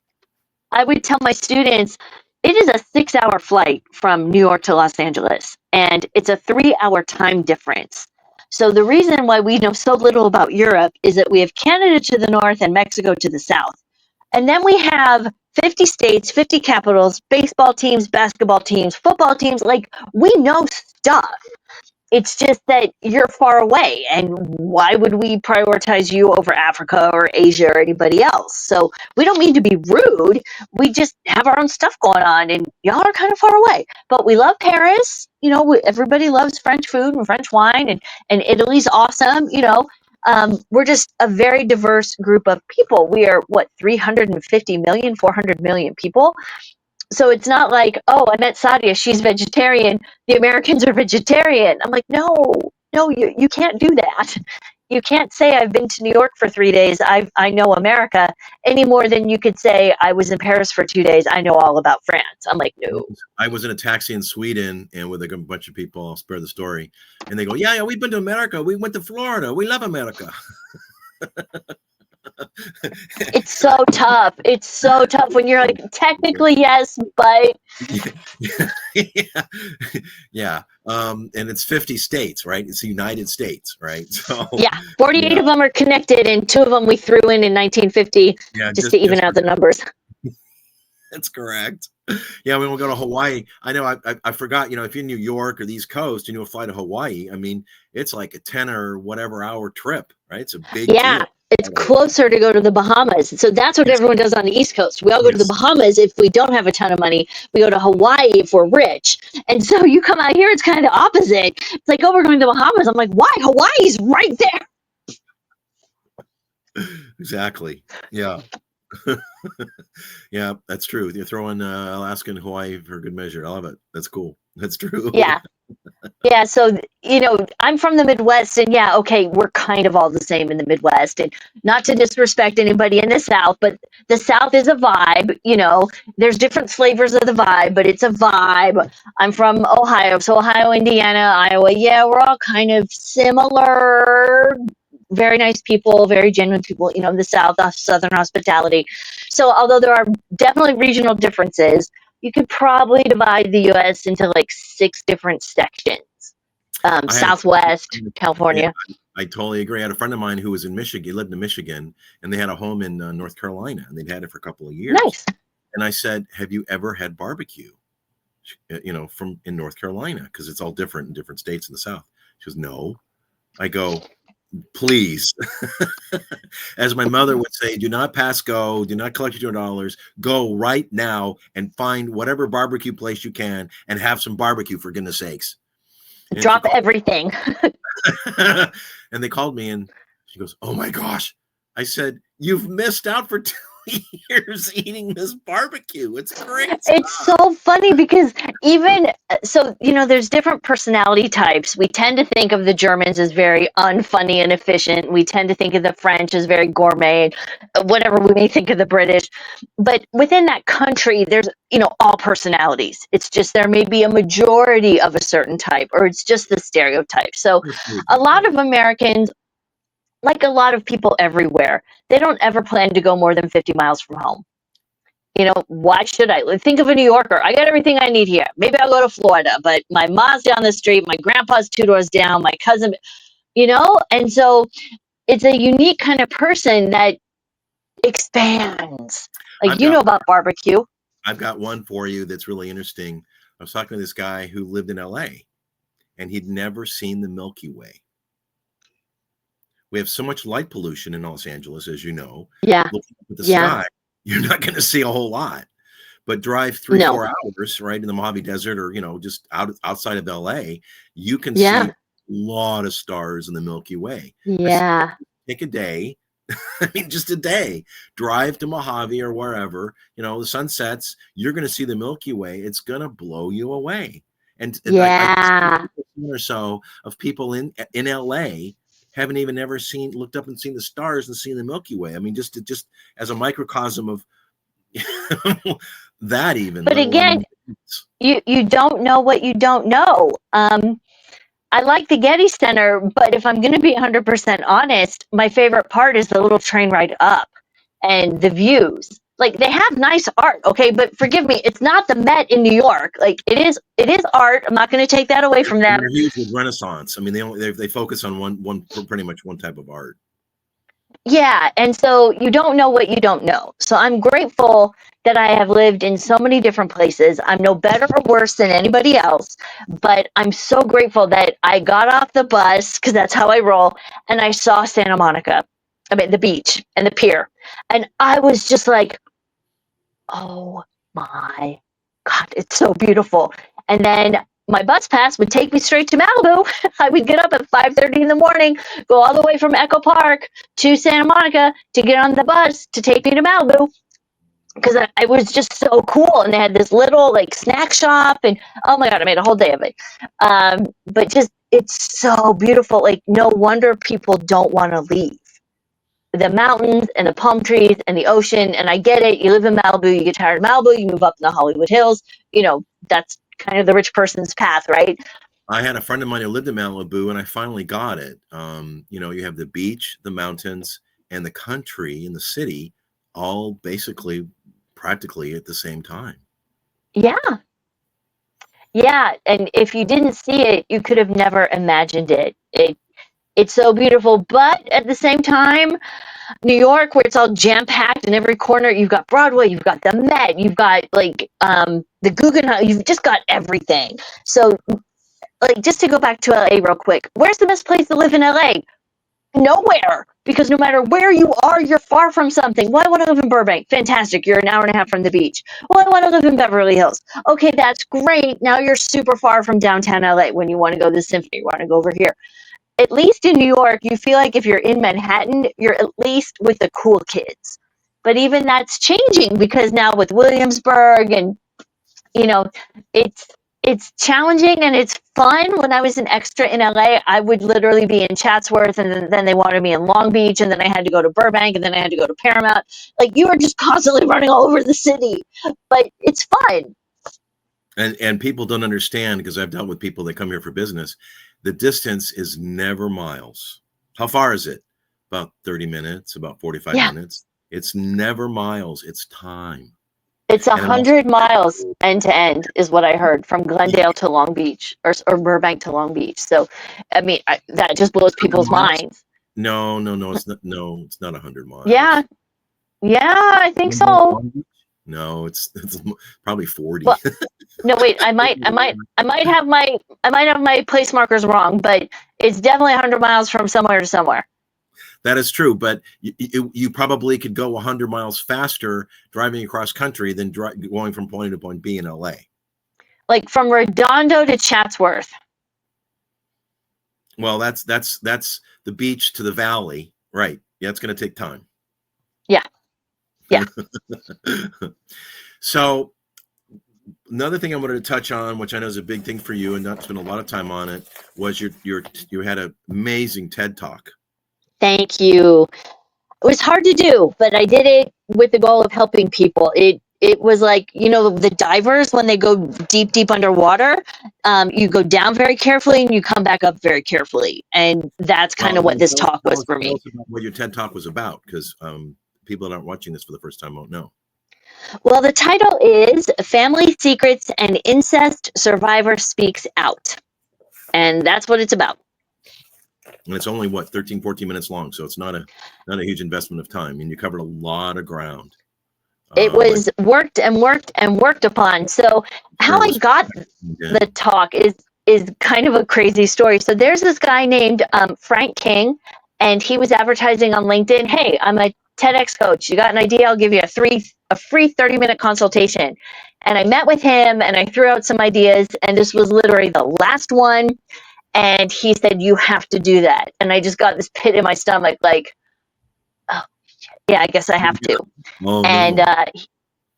I would tell my students it is a 6 hour flight from New York to Los Angeles, and it's a 3 hour time difference. So, the reason why we know so little about Europe is that we have Canada to the north and Mexico to the south. And then we have 50 states, 50 capitals, baseball teams, basketball teams, football teams. Like, we know stuff. It's just that you're far away, and why would we prioritize you over Africa or Asia or anybody else? So we don't mean to be rude. We just have our own stuff going on, and y'all are kind of far away. But we love Paris. Everybody loves French food and French wine, and Italy's awesome. We're just a very diverse group of people. We are, what, 350 million, 400 million people. So it's not like, oh, I met Sadia, she's vegetarian, the Americans are vegetarian. I'm like, no, no, you can't do that. You can't say I've been to New York for 3 days, I know America, any more than you could say I was in Paris for 2 days, I know all about France. I'm like, no. I was in a taxi in Sweden and with a bunch of people, I'll spare the story. And they go, yeah, we've been to America. We went to Florida. We love America. It's so tough. It's so tough when you're like, technically, yes, but. Yeah. Yeah. And it's 50 states, right? It's the United States, right? So, Yeah, 48 yeah. of them are connected, and 2 of them we threw in 1950 Yeah. just to even out the numbers. That's correct. Yeah, when we go to Hawaii, I know I forgot, if you're in New York or the East Coast and you'll fly to Hawaii, I mean, it's like a 10 or whatever hour trip, right? It's a big Yeah, deal. it's closer to go to the Bahamas. So that's what everyone does on the East Coast. We all go to the Yes. Bahamas if we don't have a ton of money. We go to Hawaii if we're rich. And so you come out here, it's kind of the opposite. It's like, oh, we're going to the Bahamas. I'm like, why? Hawaii's right there. Exactly. Yeah. Yeah, that's true. You're throwing Alaska and Hawaii for good measure. I love it. That's cool. That's true. Yeah. Yeah, so I'm from the Midwest, and yeah, okay, we're kind of all the same in the Midwest, and not to disrespect anybody in the South, but the South is a vibe. There's different flavors of the vibe, but it's a vibe. I'm from Ohio, so Ohio, Indiana, Iowa. Yeah, we're all kind of similar. Very nice people, very genuine people. The South, Southern hospitality. So although there are definitely regional differences, you could probably divide the U.S. into like 6 different sections. I had Southwest, yeah, California. I totally agree. I had a friend of mine who was in Michigan, he lived in Michigan, and they had a home in North Carolina, and they'd had it for a couple of years. Nice. And I said, have you ever had barbecue, from in North Carolina? Because it's all different in different states in the South. She goes, no. I go, Please. As my mother would say, do not pass go, do not collect your $2. Go right now and find whatever barbecue place you can and have some barbecue, for goodness sakes. And she Drop called, everything. and they called me and she goes, oh my gosh. I said, you've missed out for 2 years eating this barbecue. It's great It's stuff. so funny because even so, there's different personality types. We tend to think of the Germans as very unfunny and efficient. We tend to think of the French as very gourmet, whatever we may think of the British. But within that country, there's, all personalities. It's just there may be a majority of a certain type, or it's just the stereotype. So a lot Right. of Americans, like a lot of people everywhere, they don't ever plan to go more than 50 miles from home. Why should I? Think of a New Yorker. I got everything I need here. Maybe I'll go to Florida, but my mom's down the street, my grandpa's 2 doors down, my cousin, and so it's a unique kind of person that expands. Like, I've got about barbecue. I've got one for you that's really interesting. I was talking to this guy who lived in LA and he'd never seen the Milky Way. We have so much light pollution in Los Angeles, as you know. Yeah. Looking up at the Yeah. sky, you're not going to see a whole lot. But drive 3, No. 4 hours, right, in the Mojave Desert or, just outside of LA, you can Yeah. see a lot of stars in the Milky Way. Yeah. Take a day. I mean, just a day. Drive to Mojave or wherever, the sun sets, you're going to see the Milky Way. It's going to blow you away. And Yeah. or so of people in LA haven't even ever looked up and seen the stars and seen the Milky Way. I mean, just as a microcosm of that, even. But again, you don't know what you don't know. I like the Getty Center, but if I'm going to be 100% honest, my favorite part is the little train ride up and the views. Like, they have nice art, okay, but forgive me, it's not the Met in New York. Like, it is art. I'm not going to take that away from them. They're huge with Renaissance. I mean, they focus on one pretty much one type of art. Yeah, and so you don't know what you don't know. So I'm grateful that I have lived in so many different places. I'm no better or worse than anybody else, but I'm so grateful that I got off the bus, because that's how I roll, and I saw Santa Monica. I mean, the beach and the pier. And I was just like, oh my God, it's so beautiful. And then my bus pass would take me straight to Malibu. I would get up at 5:30 in the morning, go all the way from Echo Park to Santa Monica to get on the bus to take me to Malibu, because I was just so cool. And they had this little like snack shop, and oh my God, I made a whole day of it. But just, it's so beautiful. Like, no wonder people don't want to leave. The mountains and the palm trees and the ocean. And I get it. You live in Malibu, you get tired of Malibu, you move up in the Hollywood Hills. That's kind of the rich person's path, right? I had a friend of mine who lived in Malibu, and I finally got it. You have the beach, the mountains, and the country and the city, all basically, practically at the same time. Yeah. Yeah. And if you didn't see it, you could have never imagined it. It's so beautiful. But at the same time, New York, where it's all jam packed in every corner, you've got Broadway, you've got the Met, you've got like the Guggenheim, you've just got everything. So, like, just to go back to LA real quick, where's the best place to live in LA? Nowhere, because no matter where you are, you're far from something. Well, I want to live in Burbank. Fantastic. You're an hour and a half from the beach. Well, I want to live in Beverly Hills. Okay, that's great. Now you're super far from downtown LA when you want to go to the symphony, you want to go over here. At least in New York, you feel like if you're in Manhattan, you're at least with the cool kids. But even that's changing, because now with Williamsburg and, you know, it's it's challenging and it's fun. When I was an extra in LA, I would literally be in Chatsworth, and then they wanted me in Long Beach, and then I had to go to Burbank, and then I had to go to Paramount. Like, you are just constantly running all over the city, but it's fun. And people don't understand, because I've dealt with people that come here for business. The distance is never miles. How far is it? About 30 minutes, about 45 minutes. It's never miles. It's time. It's 100 miles end to end, is what I heard, from Glendale to Long Beach, or Burbank to Long Beach. So, I mean, that just blows people's minds. No, it's not. No, it's not 100 miles. Yeah, I think so. No, it's probably 40. Well, no, wait, I might have my place markers wrong, but it's definitely 100 miles from somewhere to somewhere. That is true, but you probably could go 100 miles faster driving across country than going from point A to point B in LA. Like from Redondo to Chatsworth. Well, that's the beach to the valley, right? Yeah, it's going to take time. Yeah. Yeah. So another thing I wanted to touch on, which I know is a big thing for you and not spend a lot of time on it, was you had an amazing TED Talk. Thank you. It was hard to do, but I did it with the goal of helping people. It was like, the divers when they go deep underwater, you go down very carefully and you come back up very carefully, and that's kind of what this talk was for me. Tell us about what your TED Talk was about, because people that aren't watching this for the first time won't know. Well, the title is Family Secrets and Incest Survivor Speaks Out, and that's what it's about. And it's only 13, 14 minutes long, so it's not a huge investment of time. And you covered a lot of ground. It was worked upon. So how I got the talk is kind of a crazy story. So there's this guy named Frank King, and he was advertising on LinkedIn. Hey, I'm a TEDx coach. You got an idea? I'll give you a free 30-minute consultation. And I met with him and I threw out some ideas, and this was literally the last one. And he said, you have to do that. And I just got this pit in my stomach, like, oh, yeah, I guess I have to. Oh, and no.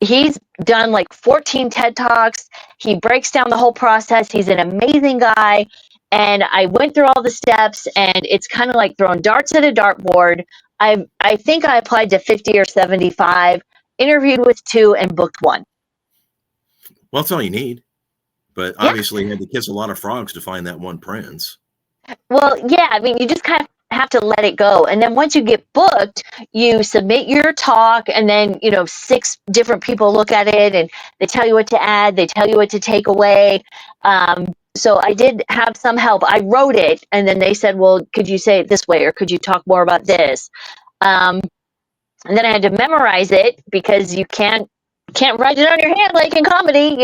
He's done like 14 TED Talks. He breaks down the whole process. He's an amazing guy. And I went through all the steps, and it's kind of like throwing darts at a dartboard. I think I applied to 50 or 75, interviewed with 2, and booked 1. Well, that's all you need. But obviously, you had to kiss a lot of frogs to find that one prince. Well, yeah, I mean, you just kind of have to let it go. And then once you get booked, you submit your talk, and then, 6 different people look at it, and they tell you what to add, they tell you what to take away. So I did have some help. I wrote it, and then they said, well, could you say it this way, or could you talk more about this? And then I had to memorize it, because you can't write it on your hand like in comedy.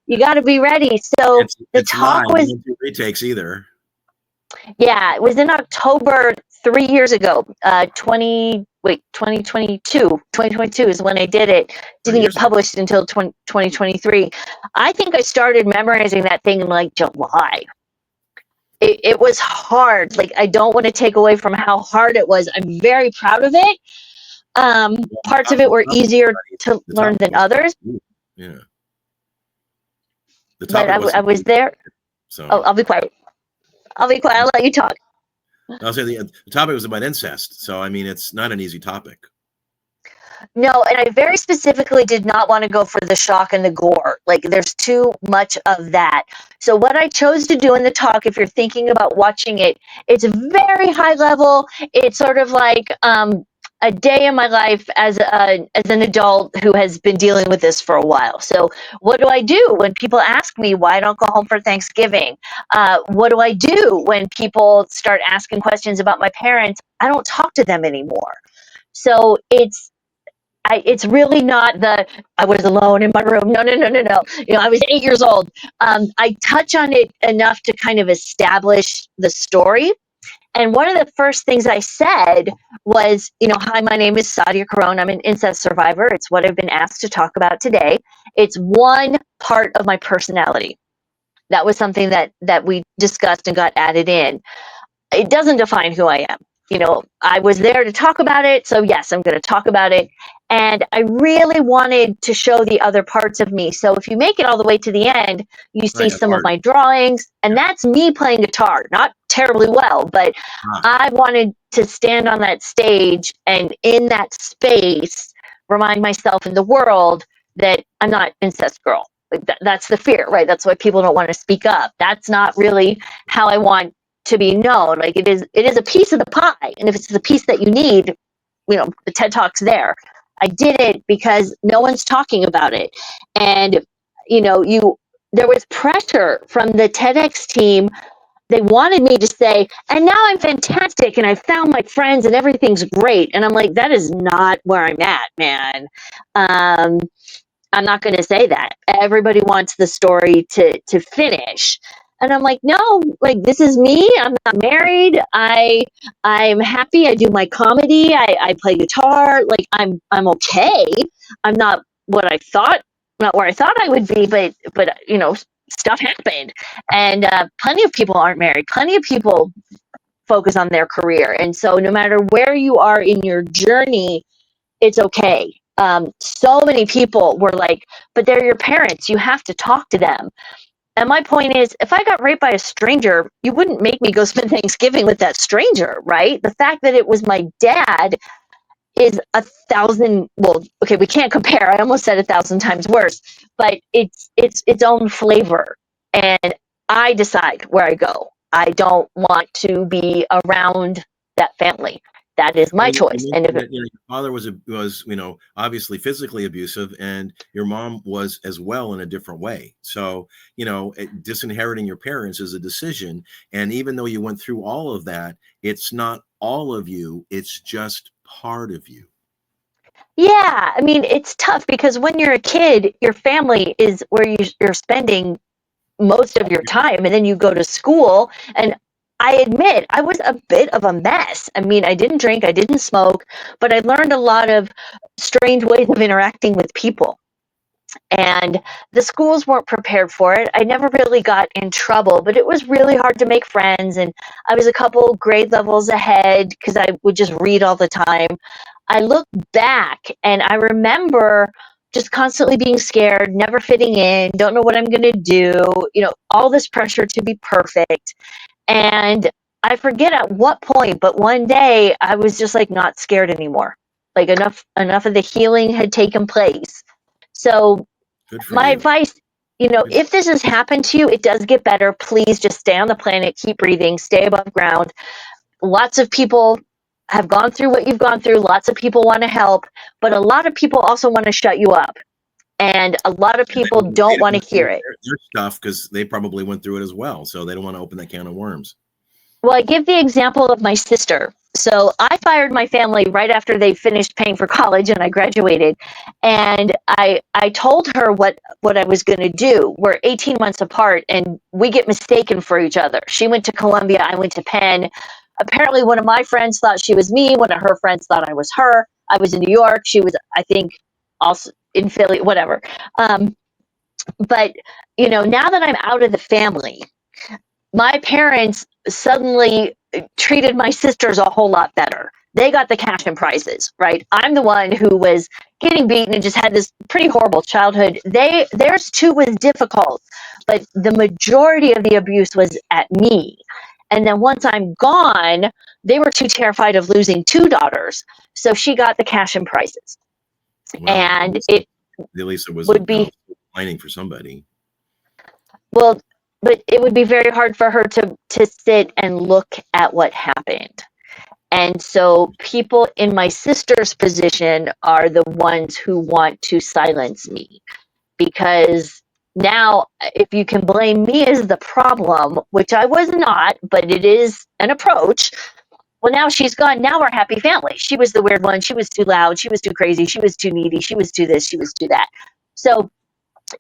You gotta be ready. So the talk was no retakes either. Yeah, it was in October 3 years ago. 2022 is when I did it. Didn't get published until 2023. I think I started memorizing that thing in like July. It was hard. Like, I don't want to take away from how hard it was. I'm very proud of it. Parts of it were easier to learn than others. Yeah. But I was there. So I'll be quiet. I'll let you talk. I'll say the topic was about incest. So, I mean, it's not an easy topic. No, and I very specifically did not want to go for the shock and the gore. Like, there's too much of that. So what I chose to do in the talk, if you're thinking about watching it, it's very high level. It's sort of like a day in my life as an adult who has been dealing with this for a while. So what do I do when people ask me why I don't go home for Thanksgiving? What do I do when people start asking questions about my parents? I don't talk to them anymore. So it's really not I was alone in my room. No. I was 8 years old. I touch on it enough to kind of establish the story. And one of the first things I said was, hi, my name is Sadia Carone. I'm an incest survivor. It's what I've been asked to talk about today. It's one part of my personality. That was something that we discussed and got added in. It doesn't define who I am. I was there to talk about it. So yes, I'm going to talk about it. And I really wanted to show the other parts of me. So if you make it all the way to the end, you see some of my drawings, and that's me playing guitar, not terribly well, but I wanted to stand on that stage and in that space, remind myself and the world that I'm not incest girl. Like that's the fear, right? That's why people don't want to speak up. That's not really how I want to be known. Like it is a piece of the pie. And if it's the piece that you need, the TED Talk's there. I did it because no one's talking about it. And, there was pressure from the TEDx team they wanted me to say, and now I'm fantastic and I found my friends and everything's great. And I'm like, that is not where I'm at, man. Um, I'm not going to say that. Everybody wants the story to finish. And I'm like, no, like this is me. I'm not married. I'm happy. I do my comedy. I play guitar. Like I'm okay. I'm not what I thought, not where I thought I would be, but stuff happened. And plenty of people aren't married. Plenty of people focus on their career. And so no matter where you are in your journey, it's okay. So many people were like, but they're your parents. You have to talk to them. And my point is, if I got raped by a stranger, you wouldn't make me go spend Thanksgiving with that stranger, right? The fact that it was my dad is 1,000. Well, okay, we can't compare. I almost said 1,000 times worse, but it's own flavor. And I decide where I go. I don't want to be around that family. That is my Well, you choice. And mentioned if that your father was obviously physically abusive, and your mom was as well in a different way. So disinheriting your parents is a decision, and even though you went through all of that, it's not all of you; it's just part of you. Yeah, I mean, it's tough because when you're a kid, your family is where you're spending most of your time, and then you go to school. And I admit, I was a bit of a mess. I mean, I didn't drink, I didn't smoke, but I learned a lot of strange ways of interacting with people. And the schools weren't prepared for it. I never really got in trouble, but it was really hard to make friends. And I was a couple grade levels ahead because I would just read all the time. I look back and I remember just constantly being scared, never fitting in, don't know what I'm going to do, all this pressure to be perfect. And I forget at what point, but one day I was just like not scared anymore. Like enough of the healing had taken place. So Good for my you. advice, Good. if this has happened to you, it does get better. Please just stay on the planet, keep breathing, stay above ground. Lots of people have gone through what you've gone through. Lots of people want to help, but a lot of people also want to shut you up. And a lot of And people they don't don't want want to to hear hear it. their stuff because they probably went through it as well, so they don't want to open that can of worms. Well, I give the example of my sister. So I fired my family right after they finished paying for college and I graduated. And I told her what I was going to do. We're 18 months apart and we get mistaken for each other. She went to Columbia, I went to Penn. Apparently, one of my friends thought she was me. One of her friends thought I was her. I was in New York. She was, I think, also in Philly, whatever. Um, but, now that I'm out of the family, my parents suddenly treated my sisters a whole lot better. They got the cash and prizes, right? I'm the one who was getting beaten and just had this pretty horrible childhood. Theirs too was difficult, but the majority of the abuse was at me. And then once I'm gone, they were too terrified of losing two daughters. So she got the cash and prizes. Well, And it at least it was would be planning for somebody. well, but it would be very hard for her to sit and look at what happened. And so people in my sister's position are the ones who want to silence me because now if you can blame me as the problem, which I was not, but it is an approach. Well, now she's gone. Now we're a happy family. She was the weird one. She was too loud. She was too crazy. She was too needy. She was too this. She was too that. So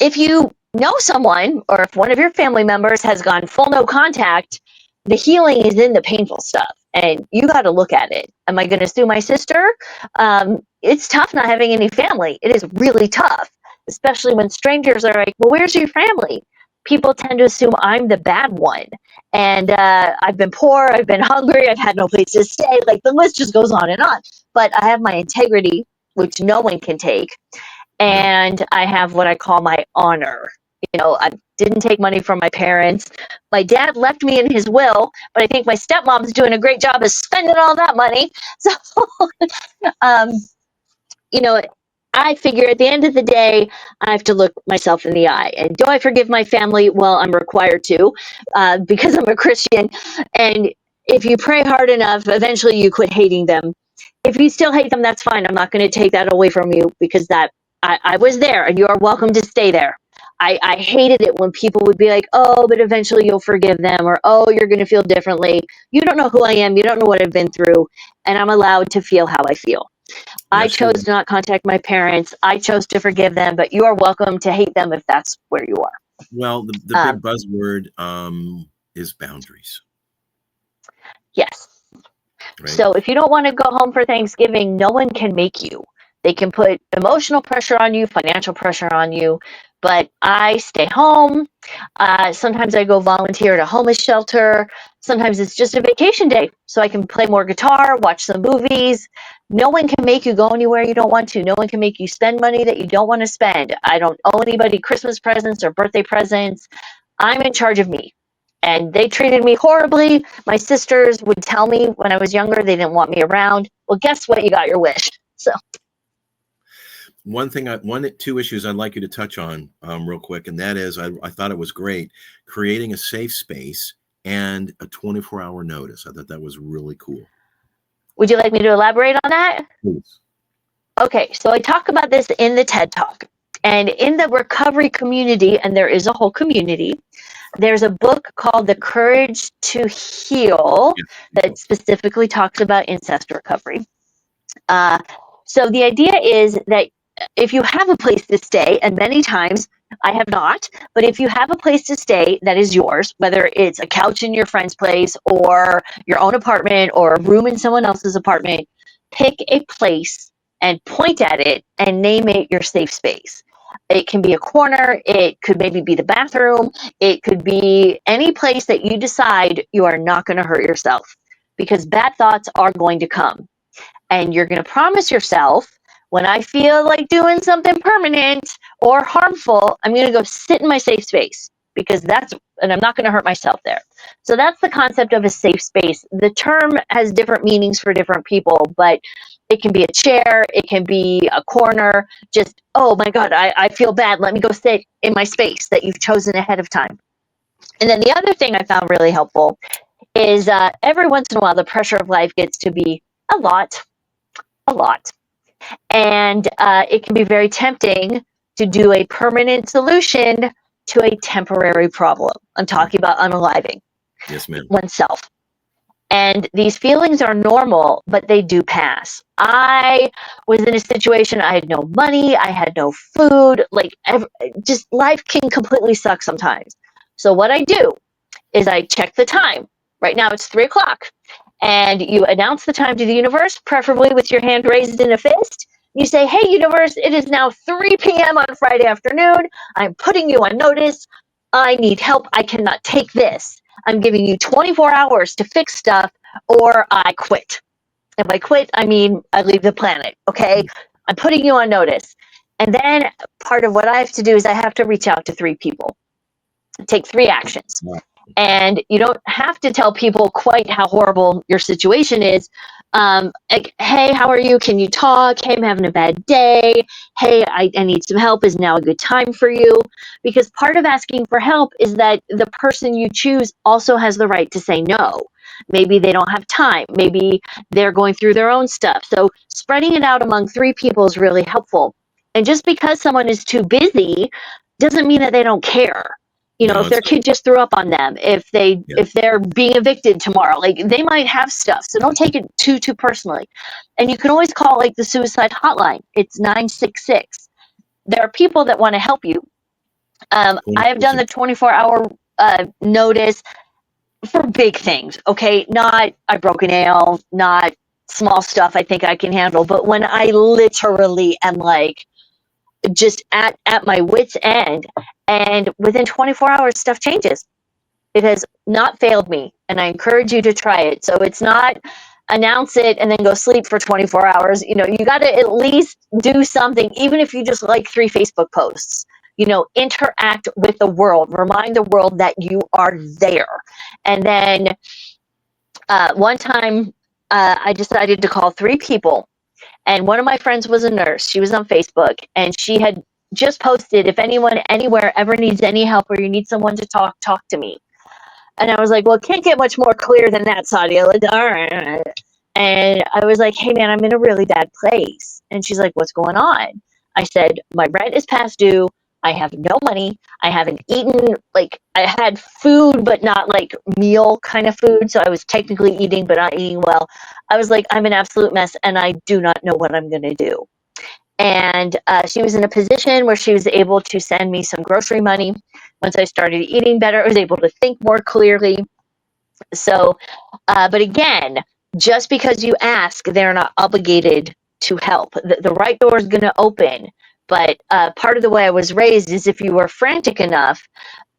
if you know someone or if one of your family members has gone full no contact, the healing is in the painful stuff and you got to look at it. Am I going to sue my sister? It's tough not having any family. It is really tough, especially when strangers are like, well, where's your family? People tend to assume I'm the bad one. And I've been poor, I've been hungry, I've had no place to stay. Like the list just goes on and on. But I have my integrity, which no one can take, No. and I have what I call my honor. I didn't take money from my parents. My dad left me in his will, but I think my stepmom's doing a great job of spending all that money. So, um, you know, I figure at the end of the day, I have to look myself in the eye. And do I forgive my family? Well, I'm required to because I'm a Christian. And if you pray hard enough, eventually you quit hating them. If you still hate them, that's fine. I'm not going to take that away from you because I was there and you are welcome to stay there. I hated it when people would be like, oh, but eventually you'll forgive them, or oh, you're going to feel differently. You don't know who I am. You don't know what I've been through. And I'm allowed to feel how I feel. I Yes, you chose are. to not contact my parents. I chose to forgive them, but you are welcome to hate them if that's where you are. Well, the Um, big buzzword is boundaries, yes. right? So if you don't want to go home for Thanksgiving, no one can make you. They can put emotional pressure on you, financial pressure on you, but I stay home. Sometimes I go volunteer at a homeless shelter. Sometimes it's just a vacation day, so I can play more guitar, watch some movies. No one can make you go anywhere you don't want to. No one can make you spend money that you don't want to spend. I don't owe anybody Christmas presents or birthday presents. I'm in charge of me. And they treated me horribly. My sisters would tell me when I was younger they didn't want me around. Well, guess what? You got your wish. So, Two issues I'd like you to touch on real quick, and that is I thought it was great creating a safe space and a 24-hour notice. I thought that was really cool. would you like me to elaborate on that? Please. Okay, so I talk about this in the TED Talk. And in the recovery community, and there is a whole community, there's a book called The Courage to Heal Yeah. that specifically talks about incest recovery. Uh, so the idea is that if you have a place to stay, and many times I have not, but if you have a place to stay that is yours, whether it's a couch in your friend's place or your own apartment or a room in someone else's apartment, pick a place and point at it and name it your safe space. It can be a corner, it could maybe be the bathroom, it could be any place that you decide you are not going to hurt yourself because bad thoughts are going to come and you're going to promise yourself when I feel like doing something permanent or harmful, I'm going to go sit in my safe space because and I'm not going to hurt myself there. So that's the concept of a safe space. The term has different meanings for different people, but it can be a chair, it can be a corner, just, oh my God, I feel bad. Let me go sit in my space that you've chosen ahead of time. And then the other thing I found really helpful is every once in a while, the pressure of life gets to be a lot, a lot. And it can be very tempting to do a permanent solution to a temporary problem. I'm Yeah. talking about unaliving Yes, ma'am. oneself. And these feelings are normal, but they do pass. I was in a situation, I had no money, I had no food, just life can completely suck sometimes. So, what I do is I check the time. Right now it's 3 o'clock. And you announce the time to the universe, preferably with your hand raised in a fist. You say, hey, universe, it is now 3 p.m. on Friday afternoon. I'm putting you on notice. I need help. I cannot take this. I'm giving you 24 hours to fix stuff or I quit. If I quit, I mean I leave the planet. Okay. I'm putting you on notice. And then part of what I have to do is I have to reach out to 3 people, take 3 actions. Wow. And you don't have to tell people quite how horrible your situation is. Like, hey, how are you? Can you talk? Hey, I'm having a bad day. Hey, I need some help. Is now a good time for you? Because part of asking for help is that the person you choose also has the right to say no. Maybe they don't have time. Maybe they're going through their own stuff. So spreading it out among 3 people is really helpful. And just because someone is too busy doesn't mean that they don't care. No, If their kid just threw up on them, yeah. if they're being evicted tomorrow, like they might have stuff. So don't take it too personally. And you can always call like the suicide hotline. It's 966. There are people that want to help you. I have done the 24-hour notice for big things. Okay, not I broke a nail, not small stuff I think I can handle, but when I literally am like just at my wits end, and within 24 hours stuff changes. It has not failed me, and I encourage you to try it. So it's not announce it and then go sleep for 24 hours. You got to at least do something, even if you just like 3 Facebook posts. Interact with the world, remind the world that you are there. And then one time I decided to call 3 people, and one of my friends was a nurse. She was on Facebook, and she had just posted, if anyone anywhere ever needs any help or you need someone to talk to me. And I was like, well, it can't get much more clear than that, Sadia. Like, all right. And I was like, hey, man, I'm in a really bad place. And she's like, what's going on? I said, my rent is past due. I have no money. I haven't eaten, like, I had food, but not like meal kind of food. So I was technically eating, but not eating well. I was like, I'm an absolute mess and I do not know what I'm going to do. And she was in a position where she was able to send me some grocery money. Once I started eating better, I was able to think more clearly. So, but again, just because you ask, they're not obligated to help. The right door is going to open. But part of the way I was raised is if you were frantic enough,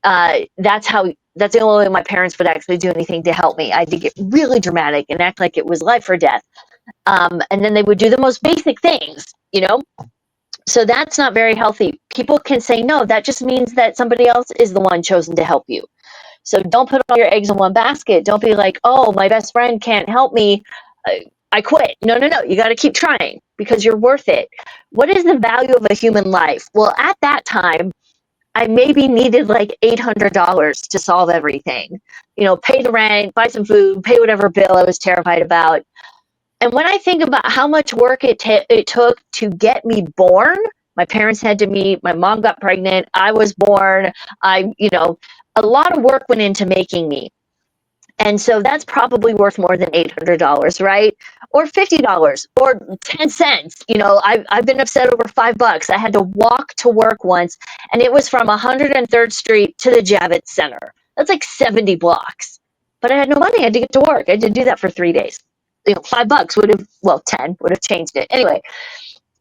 that's the only way my parents would actually do anything to help me. I had to get really dramatic and act like it was life or death. And then they would do the most basic things, you know? So that's not very healthy. People can say no. That just means that somebody else is the one chosen to help you. So don't put all your eggs in one basket. Don't be like, oh, my best friend can't help me. I quit. No, no, no. You got to keep trying because you're worth it. What is the value of a human life? Well, at that time, I maybe needed like $800 to solve everything. You know, pay the rent, buy some food, pay whatever bill I was terrified about. And when I think about how much work it took to get me born, my parents had to meet, my mom got pregnant, I was born, a lot of work went into making me. And so that's probably worth more than $800, right? Or $50 or 10 cents. You know, I've been upset over $5. I had to walk to work once and it was from 103rd Street to the Javits Center. That's like 70 blocks. But I had no money. I had to get to work. I had to do that for 3 days. You know, $5 would have, well, 10 would have changed it. Anyway,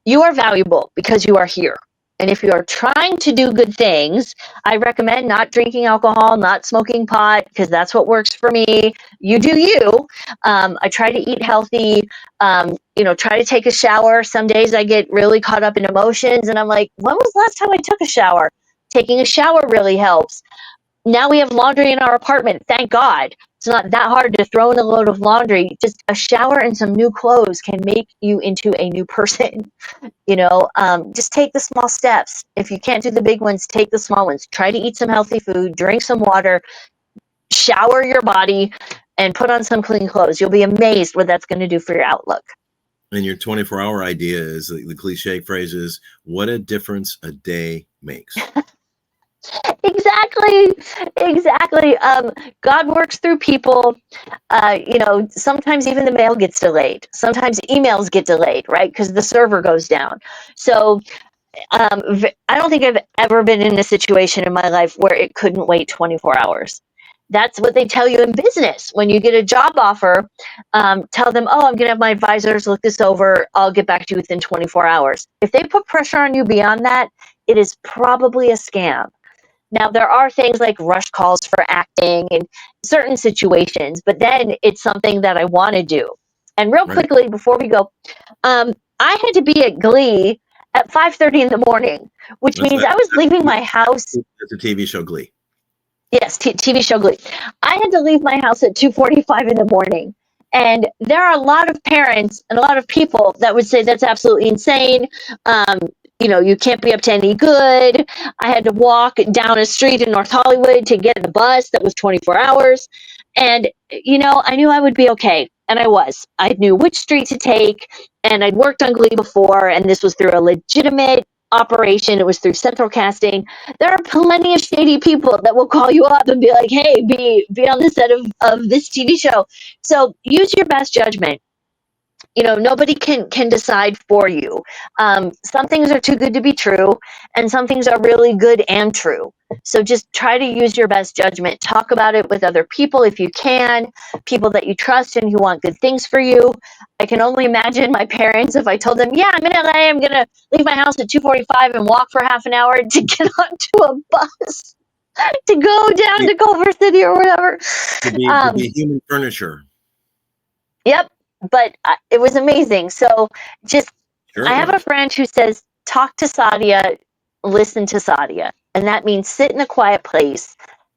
you are valuable because you are here. And if you are trying to do good things, I recommend not drinking alcohol, not smoking pot, because that's what works for me. You do you. I try to eat healthy, try to take a shower. Some days I get really caught up in emotions and I'm like, when was the last time I took a shower? Taking a shower really helps. Now we have laundry in our apartment. Thank God. It's not that hard to throw in a load of laundry. Just a shower and some new clothes can make you into a new person. Just take the small steps. If you can't do the big ones, take the small ones. Try to eat some healthy food, drink some water, shower your body, and put on some clean clothes. You'll be amazed what that's going to do for your outlook. And your 24-hour idea is the cliche phrase is, what a difference a day makes. Exactly. God works through people. Sometimes even the mail gets delayed. Sometimes emails get delayed, right? Because the server goes down. So I don't think I've ever been in a situation in my life where it couldn't wait 24 hours. That's what they tell you in business. When you get a job offer, tell them, oh, I'm going to have my advisors look this over. I'll get back to you within 24 hours. If they put pressure on you beyond that, it is probably a scam. Now, there are things like rush calls for acting in certain situations, but then it's something that I want to do. And real quickly, before we go, I had to be at Glee at 5:30 in the morning, which means I was leaving my house. It's a TV show, Glee. Yes, TV show Glee. I had to leave my house at 2:45 in the morning. And there are a lot of parents and a lot of people that would say that's absolutely insane. You can't be up to any good. I had to walk down a street in North Hollywood to get the bus that was 24 hours. And, I knew I would be okay. And I was. I knew which street to take. And I'd worked on Glee before. And this was through a legitimate operation. It was through Central Casting. There are plenty of shady people that will call you up and be like, hey, be on the set of this TV show. So use your best judgment. Nobody can decide for you. Some things are too good to be true, and some things are really good and true. So just try to use your best judgment. Talk about it with other people if you can, people that you trust and who want good things for you. I can only imagine my parents if I told them, yeah, I'm in LA, I'm going to leave my house at 2:45 and walk for half an hour to get onto a bus to go down to Culver City or whatever. To be human furniture. Yep. But it was amazing. So I have a friend who says, talk to Sadia, listen to Sadia. And that means sit in a quiet place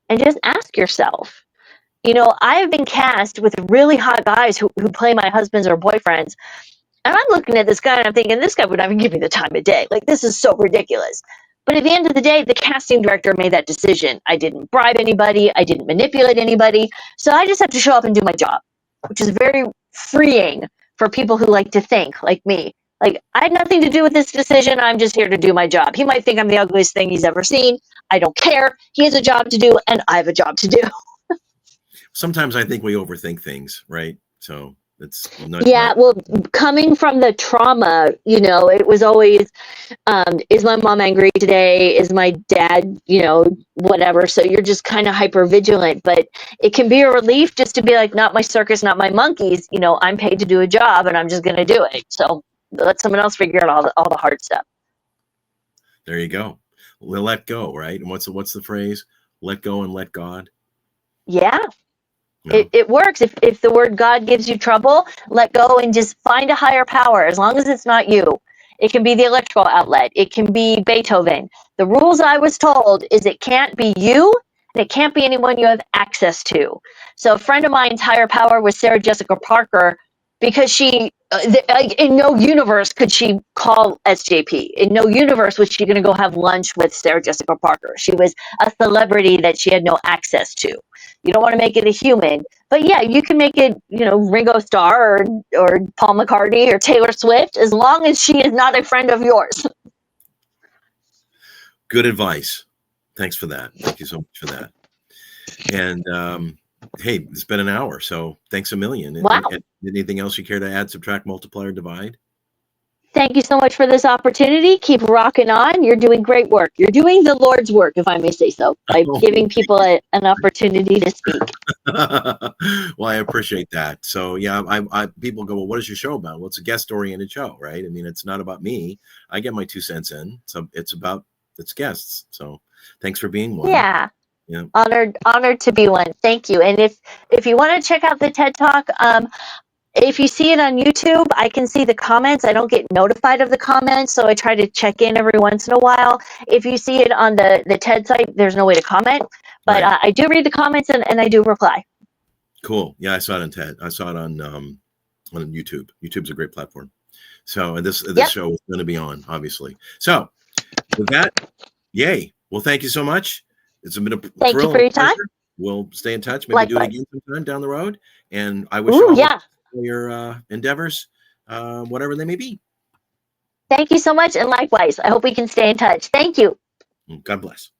and just ask yourself. I have been cast with really hot guys who play my husbands or boyfriends. And I'm looking at this guy and I'm thinking, this guy would not even give me the time of day. Like, this is so ridiculous. But at the end of the day, the casting director made that decision. I didn't bribe anybody. I didn't manipulate anybody. So I just have to show up and do my job, which is very freeing for people who like to think like me. Like, I had nothing to do with this decision. I'm just here to do my job. He might think I'm the ugliest thing he's ever seen. I don't care. He has a job to do, and I have a job to do. Sometimes I think we overthink things, right? So it's Yeah, not well, coming from the trauma, it was always, is my mom angry today? Is my dad, whatever. So you're just kind of hyper vigilant, but it can be a relief just to be like, not my circus, not my monkeys. I'm paid to do a job and I'm just going to do it. So let someone else figure out all the hard stuff. There you go. We'll let go, right? And what's the phrase? Let go and let God. Yeah. Yeah. It works. If the word God gives you trouble, let go and just find a higher power, as long as it's not you. It can be the electrical outlet. It can be Beethoven. The rules I was told is it can't be you and it can't be anyone you have access to. So a friend of mine's higher power was Sarah Jessica Parker, because in no universe could she call SJP. In no universe was she going to go have lunch with Sarah Jessica Parker. She was a celebrity that she had no access to. You don't want to make it a human, but yeah, you can make it, Ringo Starr or Paul McCartney or Taylor Swift, as long as she is not a friend of yours. Good advice. Thanks for that. Thank you so much for that. And hey, it's been an hour, so thanks a million. Wow. Anything else you care to add, subtract, multiply, or divide? Thank you so much for this opportunity. Keep rocking on. You're doing great work. You're doing the Lord's work, if I may say so, by giving people an opportunity to speak. Well, I appreciate that. So yeah, people go, well, what is your show about? Well, it's a guest oriented show, right? I mean, it's not about me. I get my 2 cents in. So it's guests. So thanks for being one. Yeah. Yeah. Honored to be one. Thank you. And if you want to check out the TED Talk, if you see it on YouTube, I can see the comments. I don't get notified of the comments, so I try to check in every once in a while. If you see it on the TED site, there's no way to comment, but Right. I do read the comments and I do reply. Cool. Yeah, I saw it on TED. I saw it on YouTube. YouTube's a great platform. So, and this show is going to be on, obviously. So, with that, yay. Well, thank you so much. It's been a thrill. Thank you for your time. We'll stay in touch. Maybe Likewise. do it again sometime down the road. And I wish you all your endeavors, whatever they may be. Thank you so much, and likewise. I hope we can stay in touch. Thank you. God bless.